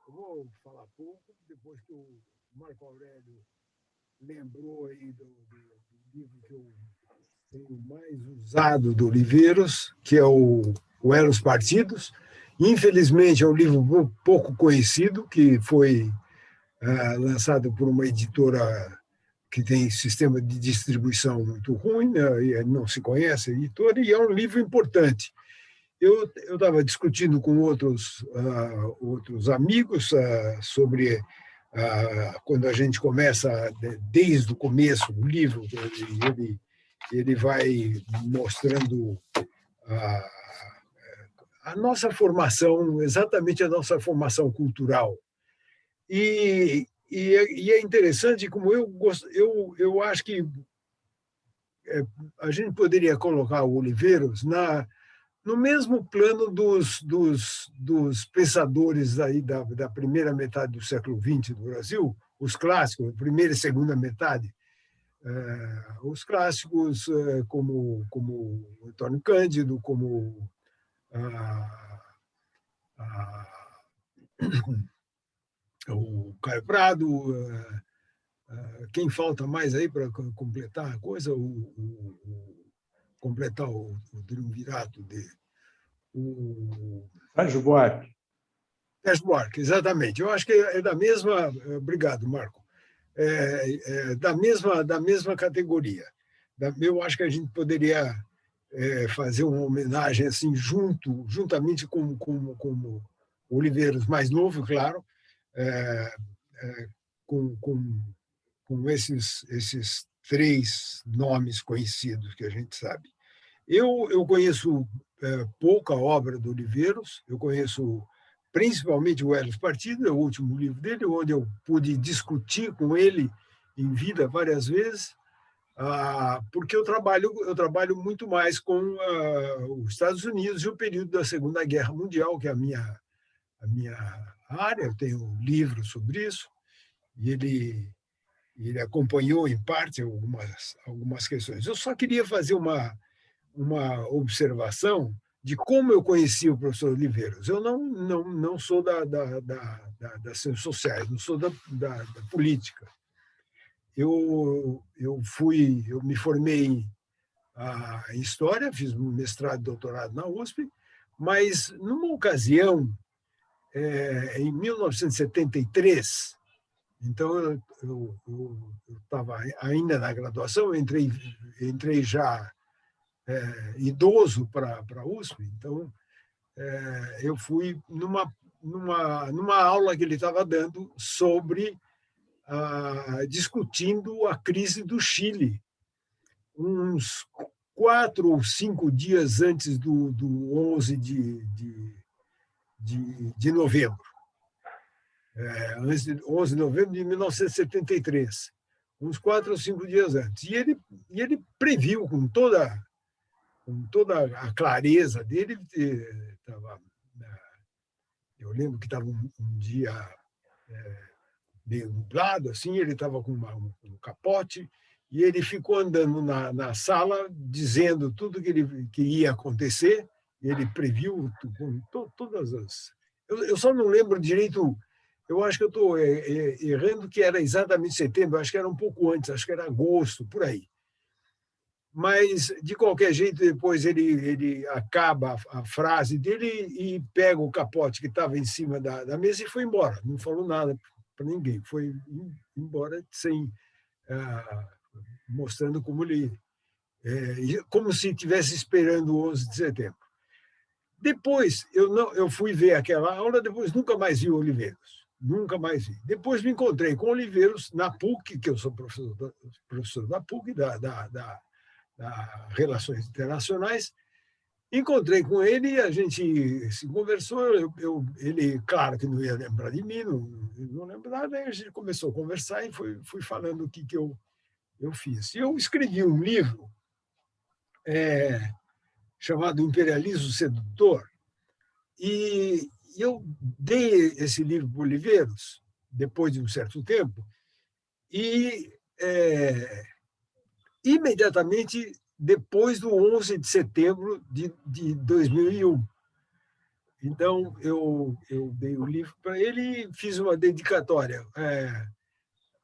Eu vou falar pouco, depois que o Marco Aurélio lembrou aí do livro que eu tenho mais usado do Oliveiros, que é o Elos Partidos. Infelizmente, é um livro pouco conhecido, que foi lançado por uma editora que tem sistema de distribuição muito ruim, né? E não se conhece a editora, e é um livro importante. Eu estava discutindo com outros amigos sobre quando a gente começa desde o começo do livro, ele vai mostrando a nossa formação, exatamente a nossa formação cultural. E é interessante como eu acho que a gente poderia colocar o Oliveiros no mesmo plano dos pensadores aí da primeira metade do século XX do Brasil, os clássicos, primeira e segunda metade, os clássicos como Antônio Cândido, como o Caio Prado. Quem falta mais aí para completar a coisa? Completar o triunvirato de Sérgio Buarque. Sérgio Buarque, exatamente. Eu acho que é da mesma. Obrigado, Marco. Da mesma categoria. Eu acho que a gente poderia fazer uma homenagem assim juntamente com Oliveiros mais novo, claro, com esses três nomes conhecidos que a gente sabe. Eu conheço pouca obra do Oliveiros, eu conheço principalmente o Elos Partidos, é o último livro dele, onde eu pude discutir com ele em vida várias vezes, porque eu trabalho muito mais com os Estados Unidos e o período da Segunda Guerra Mundial, que é a minha área, eu tenho livros sobre isso, e ele acompanhou, em parte, algumas questões. Eu só queria fazer uma observação de como eu conheci o professor Oliveiros. Eu não sou das ciências sociais, não sou da política. Eu me formei em História, fiz um mestrado e doutorado na USP, Mas, numa ocasião, em 1973, então eu estava ainda na graduação, entrei já idoso para a USP, então eu fui numa aula que ele estava dando sobre discutindo a crise do Chile, uns 4 ou 5 dias antes do 11 de novembro. 11 de novembro de 1973, uns 4 ou 5 dias antes. E ele previu com toda a clareza dele. Eu lembro que estava um dia meio nublado, assim, ele estava com um capote, e ele ficou andando na sala dizendo tudo que ia acontecer. Ele previu todas as... Eu só não lembro direito, eu acho que eu estou errando, que era exatamente setembro, acho que era um pouco antes, acho que era agosto, por aí. Mas, de qualquer jeito, depois ele acaba a frase dele e pega o capote que estava em cima da mesa e foi embora. Não falou nada para ninguém. Foi embora sem mostrando como como se estivesse esperando o 11 de setembro. Depois, eu fui ver aquela aula, depois nunca mais vi o Oliveiros. Nunca mais vi. Depois me encontrei com o Oliveiros na PUC, que eu sou professor da PUC, da Relações Internacionais. Encontrei com ele, a gente se conversou, ele, claro que não ia lembrar de mim, não lembrava, daí a gente começou a conversar e fui falando o que eu fiz. E eu escrevi um livro chamado Imperialismo Sedutor, e eu dei esse livro para o Oliveiros, depois de um certo tempo, e imediatamente depois do 11 de setembro de 2001. Então, eu dei o livro para ele e fiz uma dedicatória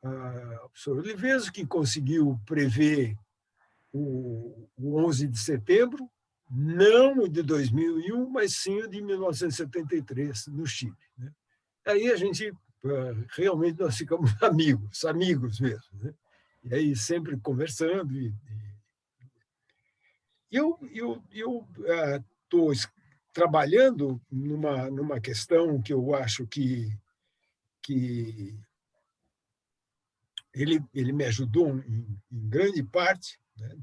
ao professor Oliveiros, que conseguiu prever o 11 de setembro, não o de 2001, mas sim o de 1973, no Chile. Né? Aí a gente, realmente, nós ficamos amigos mesmo. Né? E aí sempre conversando. Eu estou trabalhando numa questão que eu acho que ele me ajudou em grande parte, né?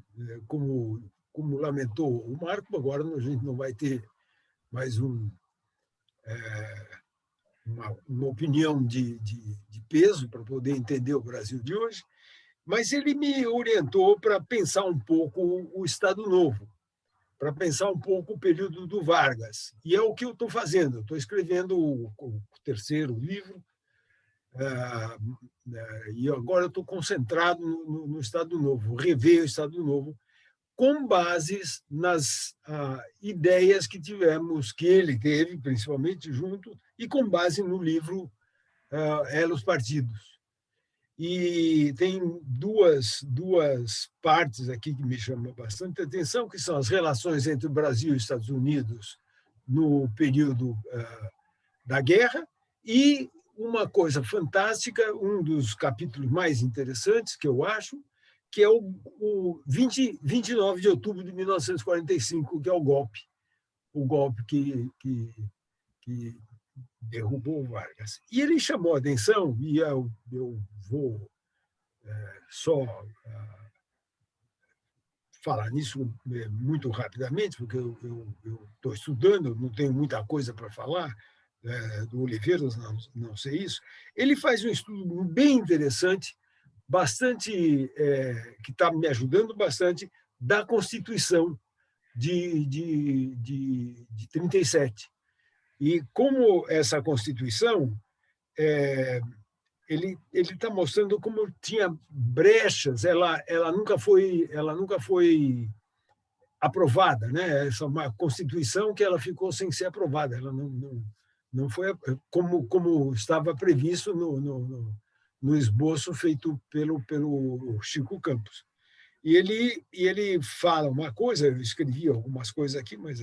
Como lamentou o Marco, agora a gente não vai ter mais uma opinião de peso para poder entender o Brasil de hoje, mas ele me orientou para pensar um pouco o Estado Novo, para pensar um pouco o período do Vargas. E é o que eu estou fazendo. Estou escrevendo o terceiro livro, e agora eu estou concentrado no Estado Novo, rever o Estado Novo, com bases nas ideias que ele teve, principalmente junto, e com base no livro Elos Partidos. E tem duas partes aqui que me chamam bastante atenção, que são as relações entre o Brasil e os Estados Unidos no período da guerra, e uma coisa fantástica, um dos capítulos mais interessantes, que eu acho, que é o 29 de outubro de 1945, que é o golpe que derrubou o Vargas. E ele chamou a atenção, e eu vou só falar nisso muito rapidamente, porque eu estou estudando, não tenho muita coisa para falar do Oliveiros, não sei isso. Ele faz um estudo bem interessante, bastante que está me ajudando bastante, da Constituição de 37. E como essa Constituição, ele está mostrando como tinha brechas, ela nunca foi aprovada, né? Essa é uma Constituição que ela ficou sem ser aprovada, ela não foi como estava previsto no esboço feito pelo Chico Campos. E ele fala uma coisa, eu escrevi algumas coisas aqui, mas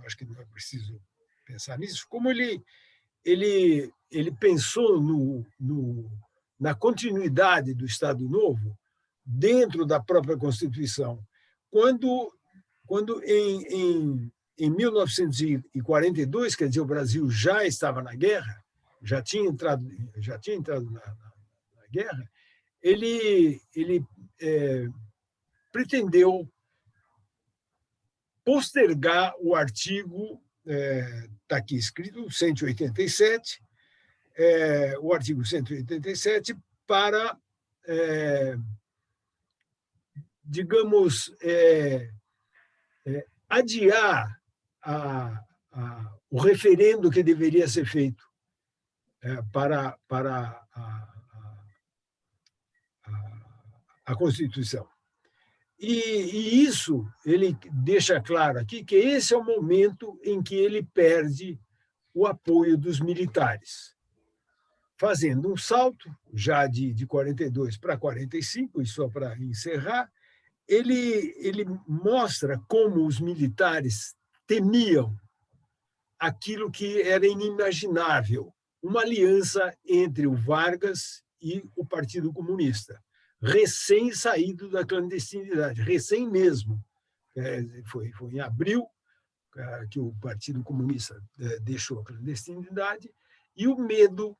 acho que não é preciso pensar nisso, como ele pensou na continuidade do Estado Novo dentro da própria Constituição. Quando em 1942, quer dizer, o Brasil já estava na guerra, já tinha entrado na guerra, ele pretendeu postergar o artigo, está aqui escrito, 187, o artigo 187 para, digamos, adiar o referendo que deveria ser feito para a Constituição. E isso ele deixa claro aqui que esse é o momento em que ele perde o apoio dos militares, fazendo um salto já de 42 para 45, e só para encerrar, ele mostra como os militares temiam aquilo que era inimaginável, uma aliança entre o Vargas e o Partido Comunista, recém saído da clandestinidade, recém mesmo. Foi em abril que o Partido Comunista deixou a clandestinidade, e o medo,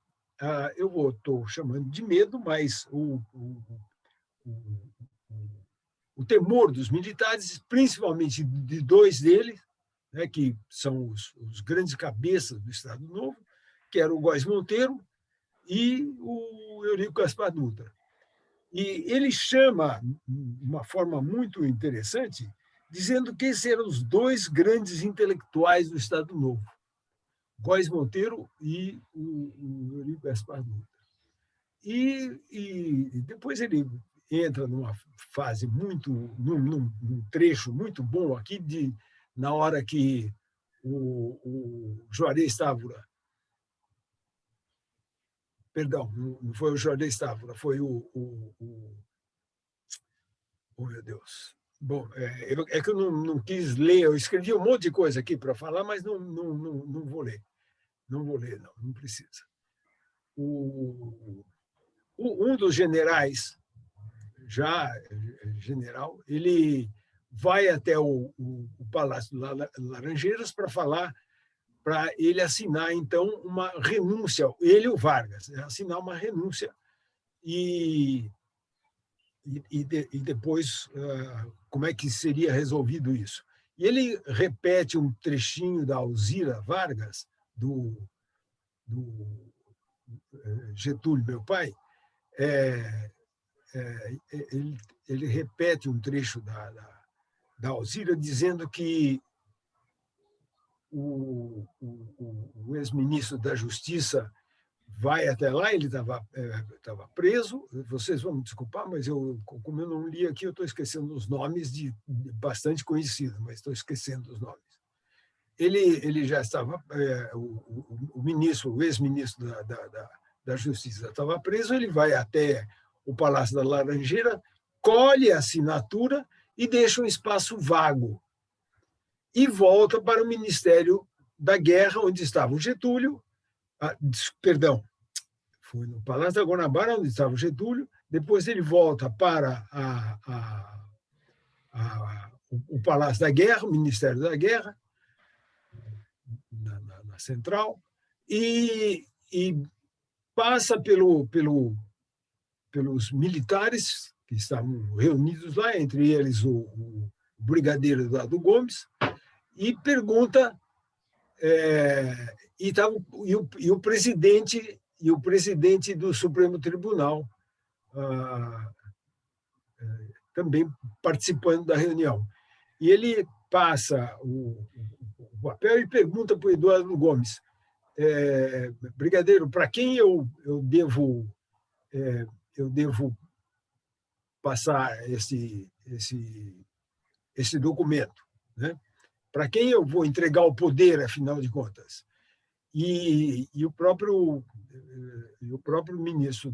eu estou chamando de medo, mas o temor dos militares, principalmente de dois deles, que são os grandes cabeças do Estado Novo, que eram o Góes Monteiro e o Eurico Gaspar Dutra. E ele chama, de uma forma muito interessante, dizendo que esses eram os dois grandes intelectuais do Estado Novo, Góes Monteiro e o Eurico Gaspar Dutra. E depois ele entra numa fase num trecho muito bom aqui, na hora que o Juarez Távora, perdão, não foi o Juarez Távora, foi oh, meu Deus. Bom, é que eu não quis ler, eu escrevi um monte de coisa aqui para falar, mas não vou ler. Não vou ler, não precisa. Um dos generais, já general, ele vai até o Palácio de Laranjeiras para ele assinar, então, uma renúncia, ele e o Vargas, assinar uma renúncia e depois como é que seria resolvido isso. E ele repete um trechinho da Alzira Vargas, do Getúlio, meu pai, ele repete um trecho da Alzira dizendo que o ex-ministro da Justiça vai até lá, ele estava preso, vocês vão me desculpar, mas como eu não li aqui, eu estou esquecendo os nomes de bastante conhecidos, mas estou esquecendo os nomes. Ele já estava, o ex-ministro da Justiça estava preso, ele vai até o Palácio da Laranjeira, colhe a assinatura e deixa um espaço vago. E volta para o Ministério da Guerra, onde estava o Getúlio, perdão, foi no Palácio da Guanabara, onde estava o Getúlio, depois ele volta para o Palácio da Guerra, o Ministério da Guerra, na Central, e passa pelos militares que estavam reunidos lá, entre eles o brigadeiro Eduardo Gomes, e pergunta, e o presidente do Supremo Tribunal também participando da reunião. E ele passa o papel e pergunta para o Eduardo Gomes, brigadeiro, para quem eu devo passar esse documento, né? Para quem eu vou entregar o poder, afinal de contas? E o próprio ministro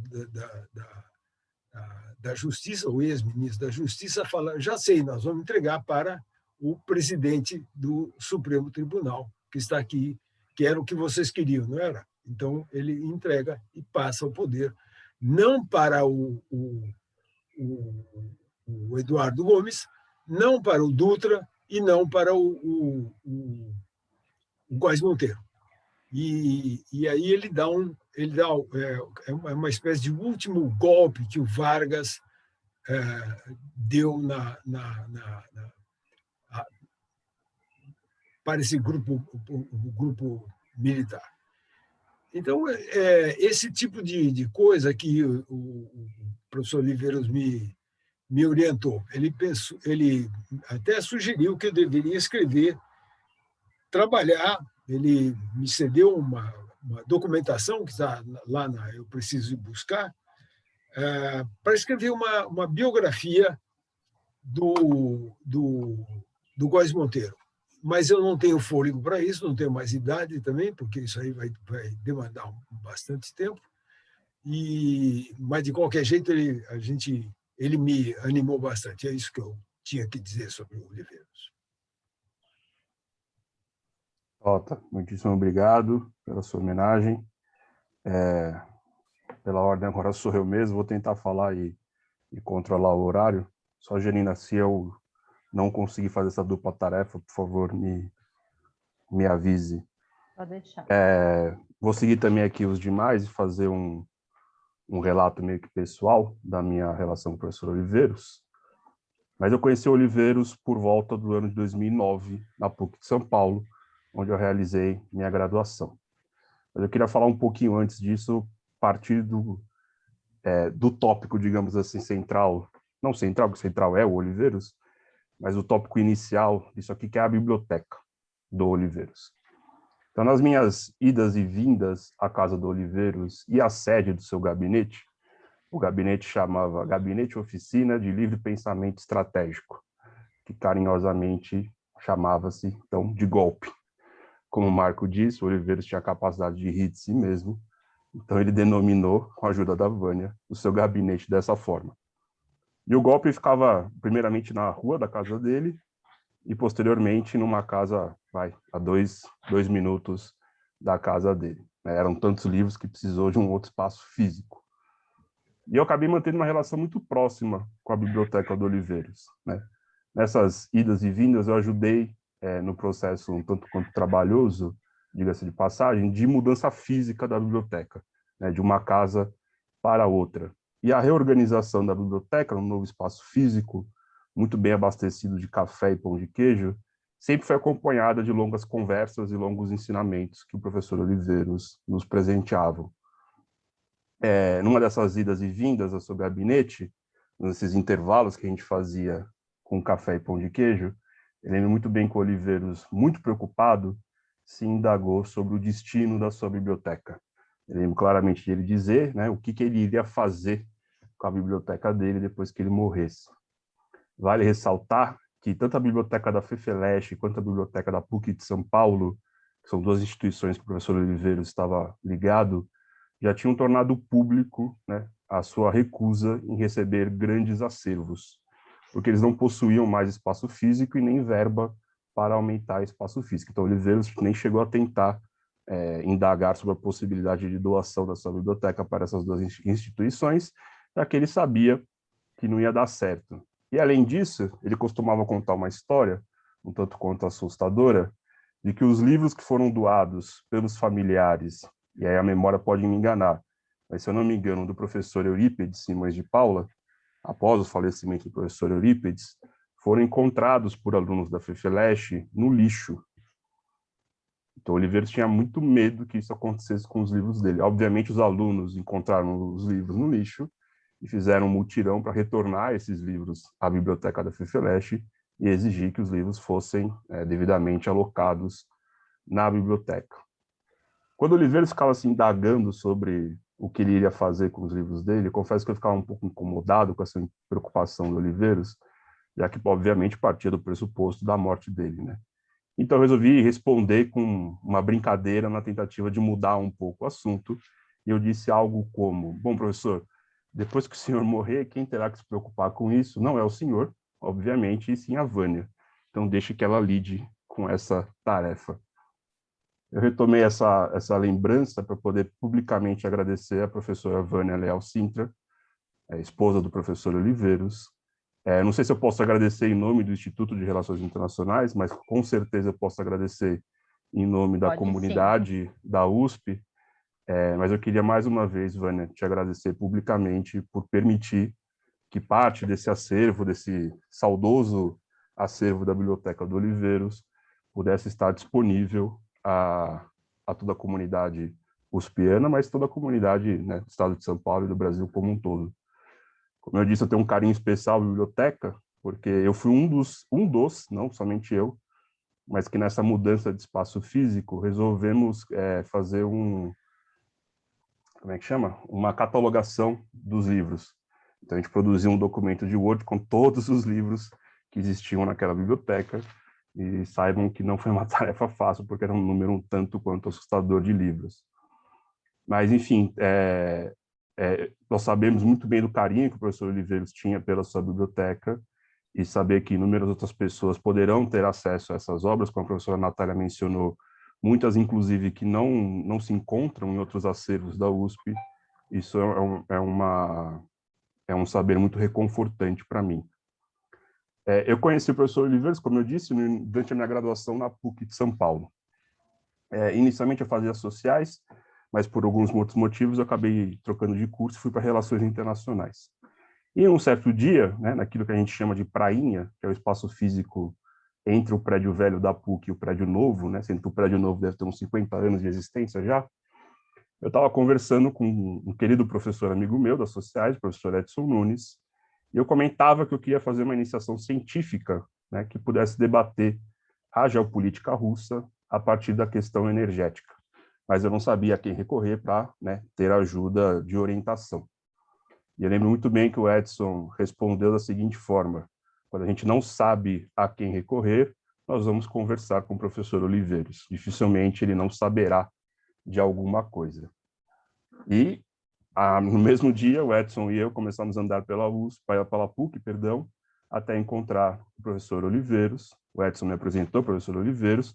da Justiça, o ex-ministro da Justiça, falando: já sei, nós vamos entregar para o presidente do Supremo Tribunal, que está aqui, que era o que vocês queriam, não era? Então, ele entrega e passa o poder, não para o Eduardo Gomes, não para o Dutra e não para o Góes Monteiro. E aí ele dá uma espécie de último golpe que o Vargas deu para esse grupo militar. Então, esse tipo de coisa que o professor Oliveiros me orientou. Ele até sugeriu que eu deveria escrever, trabalhar. Ele me cedeu uma documentação que está lá, eu preciso ir buscar, para escrever uma biografia do Góes Monteiro. Mas eu não tenho fôlego para isso, não tenho mais idade também, porque isso aí vai demandar bastante tempo. Mas, de qualquer jeito, ele me animou bastante. É isso que eu tinha que dizer sobre o Oliveiros. Tota, muitíssimo obrigado pela sua homenagem. Pela ordem, agora sou eu mesmo, vou tentar falar e controlar o horário. Só, Janina, se eu não conseguir fazer essa dupla tarefa, por favor, me avise. Pode deixar. Vou seguir também aqui os demais e fazer um relato meio que pessoal da minha relação com o professor Oliveiros. Mas eu conheci o Oliveiros por volta do ano de 2009, na PUC de São Paulo, onde eu realizei minha graduação. Mas eu queria falar um pouquinho antes disso, a partir do tópico, digamos assim, central, não central, porque central é o Oliveiros, mas o tópico inicial disso aqui, que é a biblioteca do Oliveiros. Então, nas minhas idas e vindas à casa do Oliveiros e à sede do seu gabinete, o gabinete chamava Gabinete Oficina de Livre Pensamento Estratégico, que carinhosamente chamava-se, então, de golpe. Como o Marco disse, o Oliveiros tinha a capacidade de rir de si mesmo, então ele denominou, com a ajuda da Vânia, o seu gabinete dessa forma. E o golpe ficava, primeiramente, na rua da casa dele, e, posteriormente, numa casa, a 2 minutos da casa dele. Eram tantos livros que precisou de um outro espaço físico. E eu acabei mantendo uma relação muito próxima com a biblioteca do Oliveiros. Nessas idas e vindas, eu ajudei no processo, um tanto quanto trabalhoso, diga-se de passagem, de mudança física da biblioteca, de uma casa para outra. E a reorganização da biblioteca, num novo espaço físico, muito bem abastecido de café e pão de queijo, sempre foi acompanhada de longas conversas e longos ensinamentos que o professor Oliveiros nos presenteava. Numa dessas idas e vindas ao seu gabinete, nesses intervalos que a gente fazia com café e pão de queijo, eu lembro muito bem que o Oliveiros, muito preocupado, se indagou sobre o destino da sua biblioteca. Eu lembro claramente de ele dizer o que ele iria fazer com a biblioteca dele depois que ele morresse. Vale ressaltar que tanto a biblioteca da FEFELESH quanto a biblioteca da PUC de São Paulo, que são duas instituições que o professor Oliveiros estava ligado, já tinham tornado público a sua recusa em receber grandes acervos, porque eles não possuíam mais espaço físico e nem verba para aumentar espaço físico. Então, Oliveiros nem chegou a tentar indagar sobre a possibilidade de doação da sua biblioteca para essas duas instituições, já que ele sabia que não ia dar certo. E, além disso, ele costumava contar uma história, um tanto quanto assustadora, de que os livros que foram doados pelos familiares, e aí a memória pode me enganar, mas, se eu não me engano, do professor Eurípides Simões de Paula, após o falecimento do professor Eurípides, foram encontrados por alunos da FEFELESH no lixo. Então, Oliveiros tinha muito medo que isso acontecesse com os livros dele. Obviamente, os alunos encontraram os livros no lixo e fizeram um mutirão para retornar esses livros à biblioteca da FEFELESH e exigir que os livros fossem devidamente alocados na biblioteca. Quando Oliveiros ficava assim, indagando sobre o que ele iria fazer com os livros dele, confesso que eu ficava um pouco incomodado com essa preocupação do Oliveiros, já que, obviamente, partia do pressuposto da morte dele, Então, eu resolvi responder com uma brincadeira na tentativa de mudar um pouco o assunto, e eu disse algo como: bom, professor, depois que o senhor morrer, quem terá que se preocupar com isso não é o senhor, obviamente, e sim a Vânia. Então, deixe que ela lide com essa tarefa. Eu retomei essa lembrança para poder publicamente agradecer a professora Vânia Leal Sintra, a esposa do professor Oliveiros. Não sei se eu posso agradecer em nome do Instituto de Relações Internacionais, mas com certeza eu posso agradecer em nome da comunidade da USP. Mas eu queria mais uma vez, Vânia, te agradecer publicamente por permitir que parte desse acervo, desse saudoso acervo da Biblioteca do Oliveiros, pudesse estar disponível a toda a comunidade uspiana, mas toda a comunidade, né, do estado de São Paulo e do Brasil como um todo. Como eu disse, eu tenho um carinho especial à biblioteca, porque eu fui um dos, não somente eu, mas que nessa mudança de espaço físico resolvemos fazer como é que chama? Uma catalogação dos livros. Então a gente produziu um documento de Word com todos os livros que existiam naquela biblioteca, e saibam que não foi uma tarefa fácil, porque era um número um tanto quanto assustador de livros. Mas, enfim, nós sabemos muito bem do carinho que o professor Oliveiros tinha pela sua biblioteca, e saber que inúmeras outras pessoas poderão ter acesso a essas obras, como a professora Natália mencionou, muitas, inclusive, que não se encontram em outros acervos da USP, isso é um saber muito reconfortante para mim. Eu conheci o professor Oliveiros, como eu disse, durante a minha graduação na PUC de São Paulo. Inicialmente eu fazia sociais, mas por alguns outros motivos eu acabei trocando de curso e fui para Relações Internacionais. E um certo dia, né, naquilo que a gente chama de prainha, que é o espaço físico entre o prédio velho da PUC e o prédio novo, né, sendo que o prédio novo deve ter uns 50 anos de existência já, eu estava conversando com um querido professor amigo meu das sociais, o professor Edson Nunes, e eu comentava que eu queria fazer uma iniciação científica, né, que pudesse debater a geopolítica russa a partir da questão energética. Mas eu não sabia a quem recorrer para, né, ter ajuda de orientação. E eu lembro muito bem que o Edson respondeu da seguinte forma: quando a gente não sabe a quem recorrer, nós vamos conversar com o professor Oliveiros. Dificilmente ele não saberá de alguma coisa. E no mesmo dia, o Edson e eu começamos a andar pela PUC, até encontrar o professor Oliveiros. O Edson me apresentou o professor Oliveiros,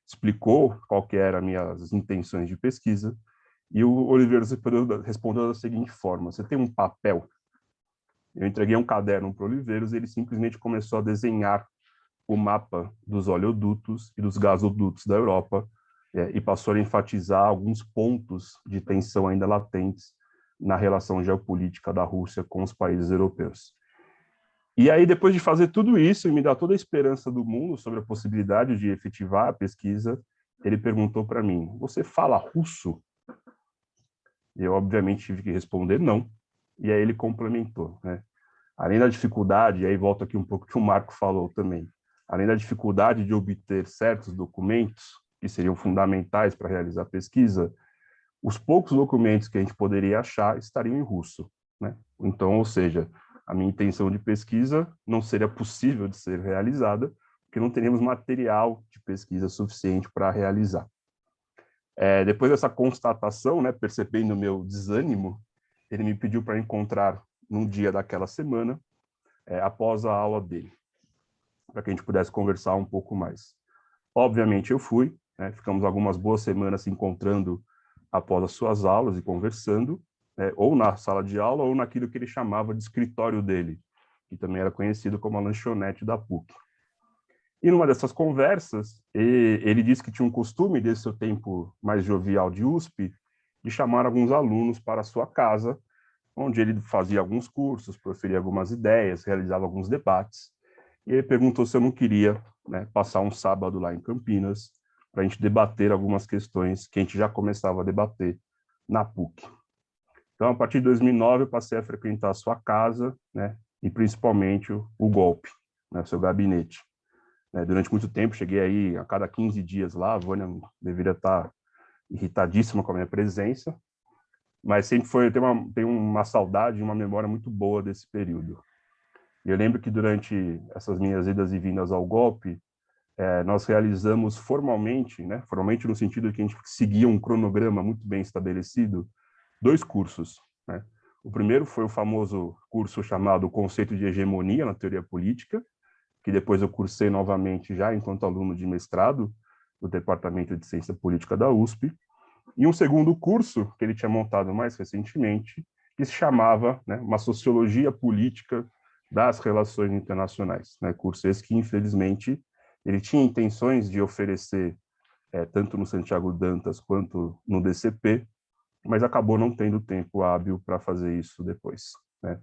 explicou qual que eram as minhas intenções de pesquisa, e o Oliveiros respondeu da seguinte forma: você tem um papel? Eu entreguei um caderno para o Oliveiros e ele simplesmente começou a desenhar o mapa dos oleodutos e dos gasodutos da Europa, e passou a enfatizar alguns pontos de tensão ainda latentes na relação geopolítica da Rússia com os países europeus. E aí, depois de fazer tudo isso e me dar toda a esperança do mundo sobre a possibilidade de efetivar a pesquisa, ele perguntou para mim: você fala russo? Eu, obviamente, tive que responder não. E aí ele complementou, né? Além da dificuldade, e aí volta aqui um pouco que o Marco falou também, além da dificuldade de obter certos documentos que seriam fundamentais para realizar a pesquisa, os poucos documentos que a gente poderia achar estariam em russo, né? Então, ou seja, a minha intenção de pesquisa não seria possível de ser realizada, porque não teríamos material de pesquisa suficiente para realizar. Depois dessa constatação, né, percebendo o meu desânimo, ele me pediu para encontrar num dia daquela semana, após a aula dele, para que a gente pudesse conversar um pouco mais. Obviamente eu fui, né, ficamos algumas boas semanas se encontrando após as suas aulas e conversando, ou na sala de aula ou naquilo que ele chamava de escritório dele, que também era conhecido como a lanchonete da PUC. E numa dessas conversas, ele disse que tinha um costume, desse seu tempo mais jovial de USP, de chamar alguns alunos para a sua casa, onde ele fazia alguns cursos, proferia algumas ideias, realizava alguns debates. E ele perguntou se eu não queria, né, passar um sábado lá em Campinas para a gente debater algumas questões que a gente já começava a debater na PUC. Então, a partir de 2009, eu passei a frequentar a sua casa, né, e principalmente o golpe, né, o seu gabinete. Durante muito tempo, cheguei aí a cada 15 dias lá, a Vânia deveria estar irritadíssima com a minha presença, mas sempre tenho uma saudade, uma memória muito boa desse período. Eu lembro que durante essas minhas idas e vindas ao golpe, nós realizamos formalmente, né, formalmente no sentido de que a gente seguia um cronograma muito bem estabelecido, 2 cursos, né? O primeiro foi o famoso curso chamado Conceito de Hegemonia na Teoria Política, que depois eu cursei novamente já enquanto aluno de mestrado do Departamento de Ciência Política da USP, e um segundo curso que ele tinha montado mais recentemente, que se chamava, né, Uma Sociologia Política das Relações Internacionais, né, curso esse que, infelizmente, ele tinha intenções de oferecer tanto no Santiago Dantas quanto no DCP, mas acabou não tendo tempo hábil para fazer isso depois, né.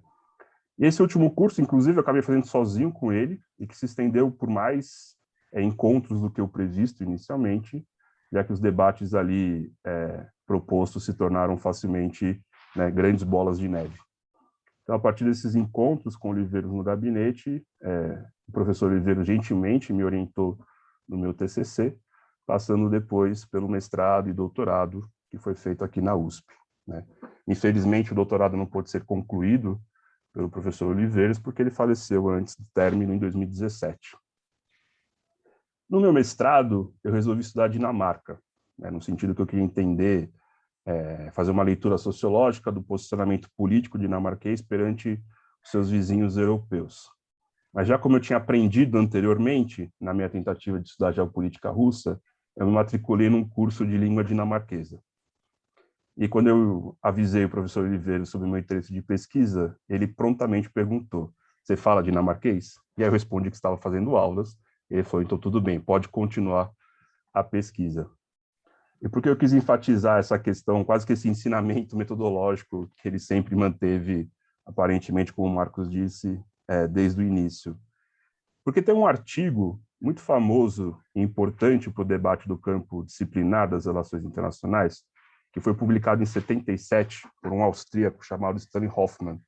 E esse último curso, inclusive, eu acabei fazendo sozinho com ele, e que se estendeu por mais encontros do que o previsto inicialmente, já que os debates ali propostos se tornaram facilmente, né, grandes bolas de neve. Então, a partir desses encontros com o Oliveiros no gabinete, o professor Oliveiros gentilmente me orientou no meu TCC, passando depois pelo mestrado e doutorado que foi feito aqui na USP, né. Infelizmente, o doutorado não pôde ser concluído pelo professor Oliveiros, porque ele faleceu antes do término, em 2017. No meu mestrado, eu resolvi estudar Dinamarca, né, no sentido que eu queria entender, fazer uma leitura sociológica do posicionamento político dinamarquês perante os seus vizinhos europeus. Mas já como eu tinha aprendido anteriormente, na minha tentativa de estudar geopolítica russa, eu me matriculei num curso de língua dinamarquesa. E quando eu avisei o professor Oliveira sobre o meu interesse de pesquisa, ele prontamente perguntou: você fala dinamarquês? E aí eu respondi que estava fazendo aulas. Ele falou: então tudo bem, pode continuar a pesquisa. E por que eu quis enfatizar essa questão, quase que esse ensinamento metodológico que ele sempre manteve, aparentemente, como o Marcos disse, desde o início? Porque tem um artigo muito famoso e importante para o debate do campo disciplinar das relações internacionais, que foi publicado em 77 por um austríaco chamado Stanley Hoffmann,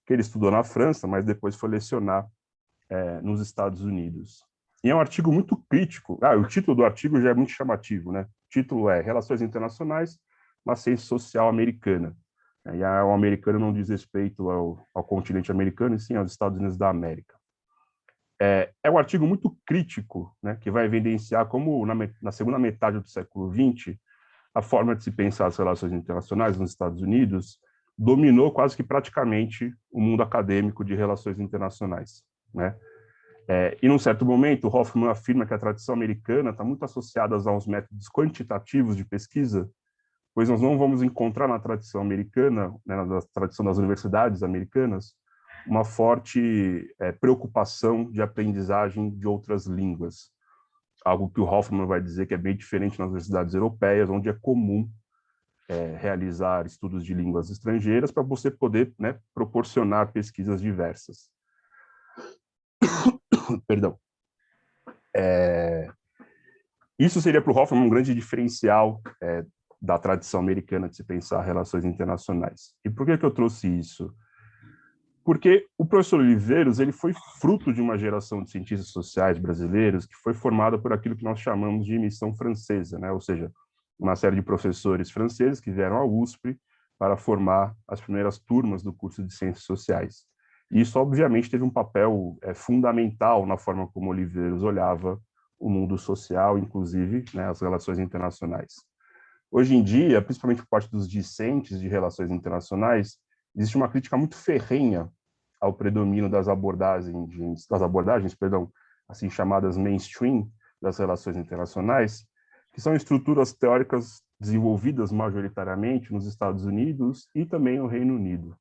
que ele estudou na França, mas depois foi lecionar nos Estados Unidos. E é um artigo muito crítico. O título do artigo já é muito chamativo, né? O título é Relações Internacionais na Ciência Social Americana. E o americano não diz respeito ao continente americano, e sim aos Estados Unidos da América. É um artigo muito crítico, né, que vai evidenciar como, na segunda metade do século XX, a forma de se pensar as relações internacionais nos Estados Unidos dominou quase que praticamente o mundo acadêmico de relações internacionais, né? E, num certo momento, Hoffmann afirma que a tradição americana está muito associada aos métodos quantitativos de pesquisa, pois nós não vamos encontrar na tradição americana, né, na tradição das universidades americanas, uma forte preocupação de aprendizagem de outras línguas. Algo que o Hoffmann vai dizer que é bem diferente nas universidades europeias, onde é comum realizar estudos de línguas estrangeiras para você poder, né, proporcionar pesquisas diversas. Perdão. Isso seria para o Hoffmann um grande diferencial da tradição americana de se pensar relações internacionais. E por que eu trouxe isso? Porque o professor Oliveiros ele foi fruto de uma geração de cientistas sociais brasileiros que foi formada por aquilo que nós chamamos de missão francesa, né? Ou seja, uma série de professores franceses que vieram à USP para formar as primeiras turmas do curso de Ciências Sociais. E isso, obviamente, teve um papel fundamental na forma como Oliveiros olhava o mundo social, inclusive, né, as relações internacionais. Hoje em dia, principalmente por parte dos discentes de relações internacionais, existe uma crítica muito ferrenha ao predomínio das abordagens, assim chamadas mainstream das relações internacionais, que são estruturas teóricas desenvolvidas majoritariamente nos Estados Unidos e também no Reino Unido.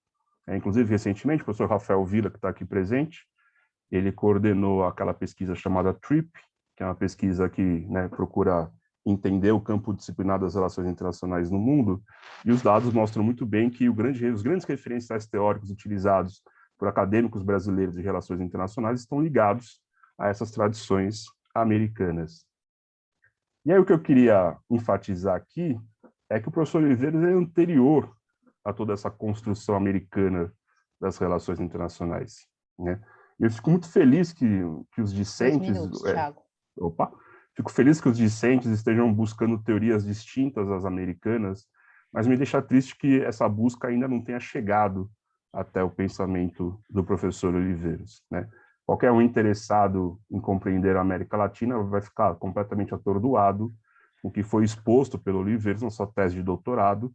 Inclusive, recentemente, o professor Rafael Villa, que está aqui presente, ele coordenou aquela pesquisa chamada TRIP, que é uma pesquisa que, né, procura entender o campo disciplinar das relações internacionais no mundo, e os dados mostram muito bem que os grandes referenciais teóricos utilizados por acadêmicos brasileiros de relações internacionais estão ligados a essas tradições americanas. E aí o que eu queria enfatizar aqui é que o professor Oliveiros é anterior a toda essa construção americana das relações internacionais, né? E eu fico muito feliz que os discentes... 2 minutos, Thiago. Fico feliz que os discentes estejam buscando teorias distintas às americanas, mas me deixa triste que essa busca ainda não tenha chegado até o pensamento do professor Oliveiros, né? Qualquer um interessado em compreender a América Latina vai ficar completamente atordoado com o que foi exposto pelo Oliveiros na sua tese de doutorado,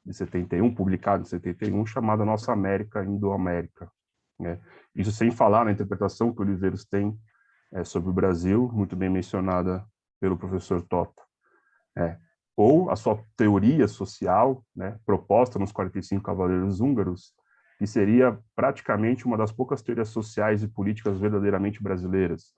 de 71, publicado em 71, chamada Nossa América Indo-América, né? Isso sem falar na interpretação que o Oliveiros tem sobre o Brasil, muito bem mencionada pelo professor Tota. Ou a sua teoria social, né, proposta nos 45 Cavaleiros Húngaros, que seria praticamente uma das poucas teorias sociais e políticas verdadeiramente brasileiras.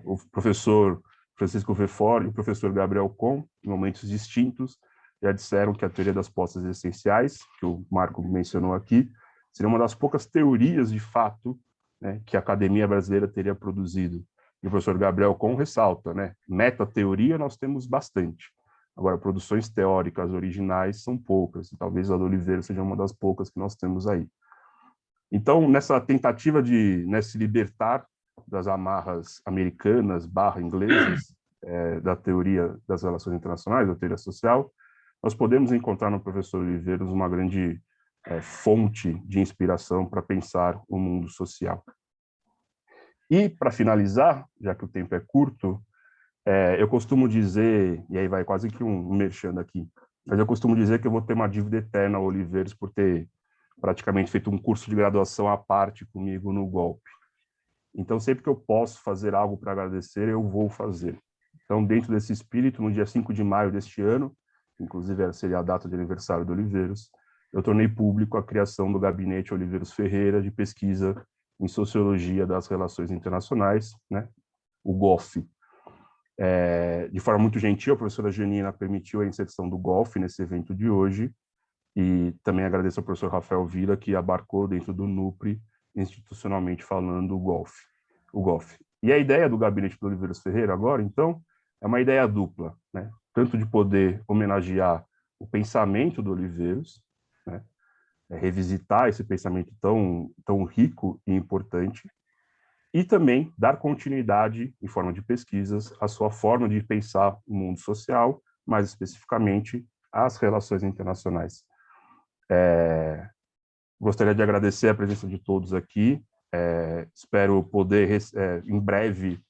O professor Francisco Veffort e o professor Gabriel Kohn, em momentos distintos, já disseram que a teoria das posses essenciais, que o Marco mencionou aqui, seria uma das poucas teorias de fato, né, que a academia brasileira teria produzido. E o professor Gabriel Kohn ressalta, né, meta-teoria nós temos bastante. Agora, produções teóricas originais são poucas, e talvez a do Oliveira seja uma das poucas que nós temos aí. Então, nessa tentativa de, né, se libertar das amarras americanas / inglesas da teoria das relações internacionais, da teoria social, nós podemos encontrar no professor Oliveiros uma grande fonte de inspiração para pensar o mundo social. E, para finalizar, já que o tempo é curto, eu costumo dizer, e aí vai quase que um merchan aqui, mas eu costumo dizer que eu vou ter uma dívida eterna ao Oliveiros por ter praticamente feito um curso de graduação à parte comigo no golpe. Então, sempre que eu posso fazer algo para agradecer, eu vou fazer. Então, dentro desse espírito, no dia 5 de maio deste ano, inclusive seria a data de aniversário do Oliveiros, eu tornei público a criação do Gabinete Oliveiros Ferreira de Pesquisa em Sociologia das Relações Internacionais, né, o GOF. De forma muito gentil, a professora Janina permitiu a inserção do GOF nesse evento de hoje, e também agradeço ao professor Rafael Vila, que abarcou dentro do NUPRI, institucionalmente falando, o GOF. E a ideia do Gabinete do Oliveiros Ferreira agora, então, é uma ideia dupla, né? Tanto de poder homenagear o pensamento do Oliveiros, né? Revisitar esse pensamento tão rico e importante, e também dar continuidade, em forma de pesquisas, à sua forma de pensar o mundo social, mais especificamente as relações internacionais. Gostaria de agradecer a presença de todos aqui, espero poder, em breve,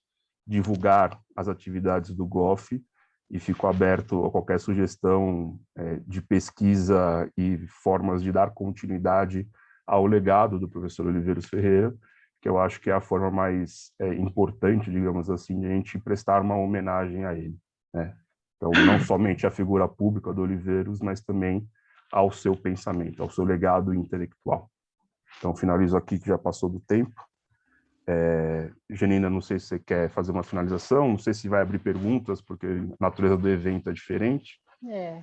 divulgar as atividades do GOF, e fico aberto a qualquer sugestão de pesquisa e formas de dar continuidade ao legado do professor Oliveiros Ferreira, que eu acho que é a forma mais importante, digamos assim, de a gente prestar uma homenagem a ele, né? Então, não somente à figura pública do Oliveiros, mas também ao seu pensamento, ao seu legado intelectual. Então, finalizo aqui, que já passou do tempo. Janina, não sei se você quer fazer uma finalização, não sei se vai abrir perguntas, porque a natureza do evento é diferente,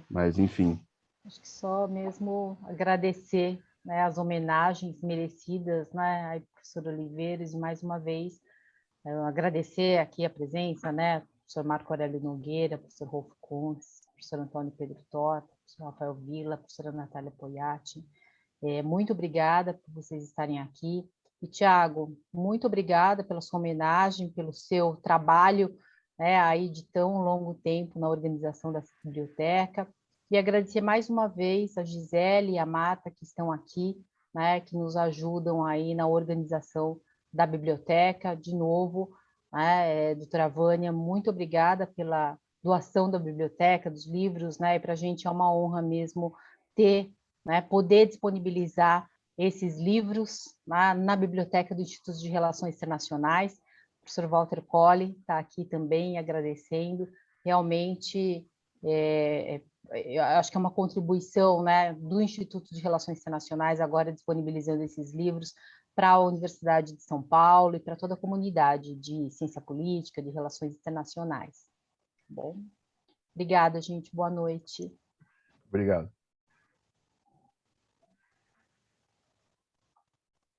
mas, enfim. Acho que só mesmo agradecer, né, as homenagens merecidas, né, ao professor Oliveiros, e mais uma vez agradecer aqui a presença, né, professor Marco Aurélio Nogueira, professor Rolf Kuntz, professor Antônio Pedro Tota, professor Rafael Vila, professora Natália Poiati. Muito obrigada por vocês estarem aqui. E, Tiago, muito obrigada pela sua homenagem, pelo seu trabalho, né, aí de tão longo tempo na organização dessa biblioteca. E agradecer mais uma vez a Gisele e a Marta, que estão aqui, né, que nos ajudam aí na organização da biblioteca. De novo, né, doutora Vânia, muito obrigada pela doação da biblioteca, dos livros, né, e para a gente é uma honra mesmo ter, né, poder disponibilizar esses livros na Biblioteca do Instituto de Relações Internacionais. O professor Walter Colli está aqui também agradecendo. Realmente, eu acho que é uma contribuição, né, do Instituto de Relações Internacionais, agora disponibilizando esses livros para a Universidade de São Paulo e para toda a comunidade de ciência política, de relações internacionais. Bom, obrigada, gente. Boa noite. Obrigado.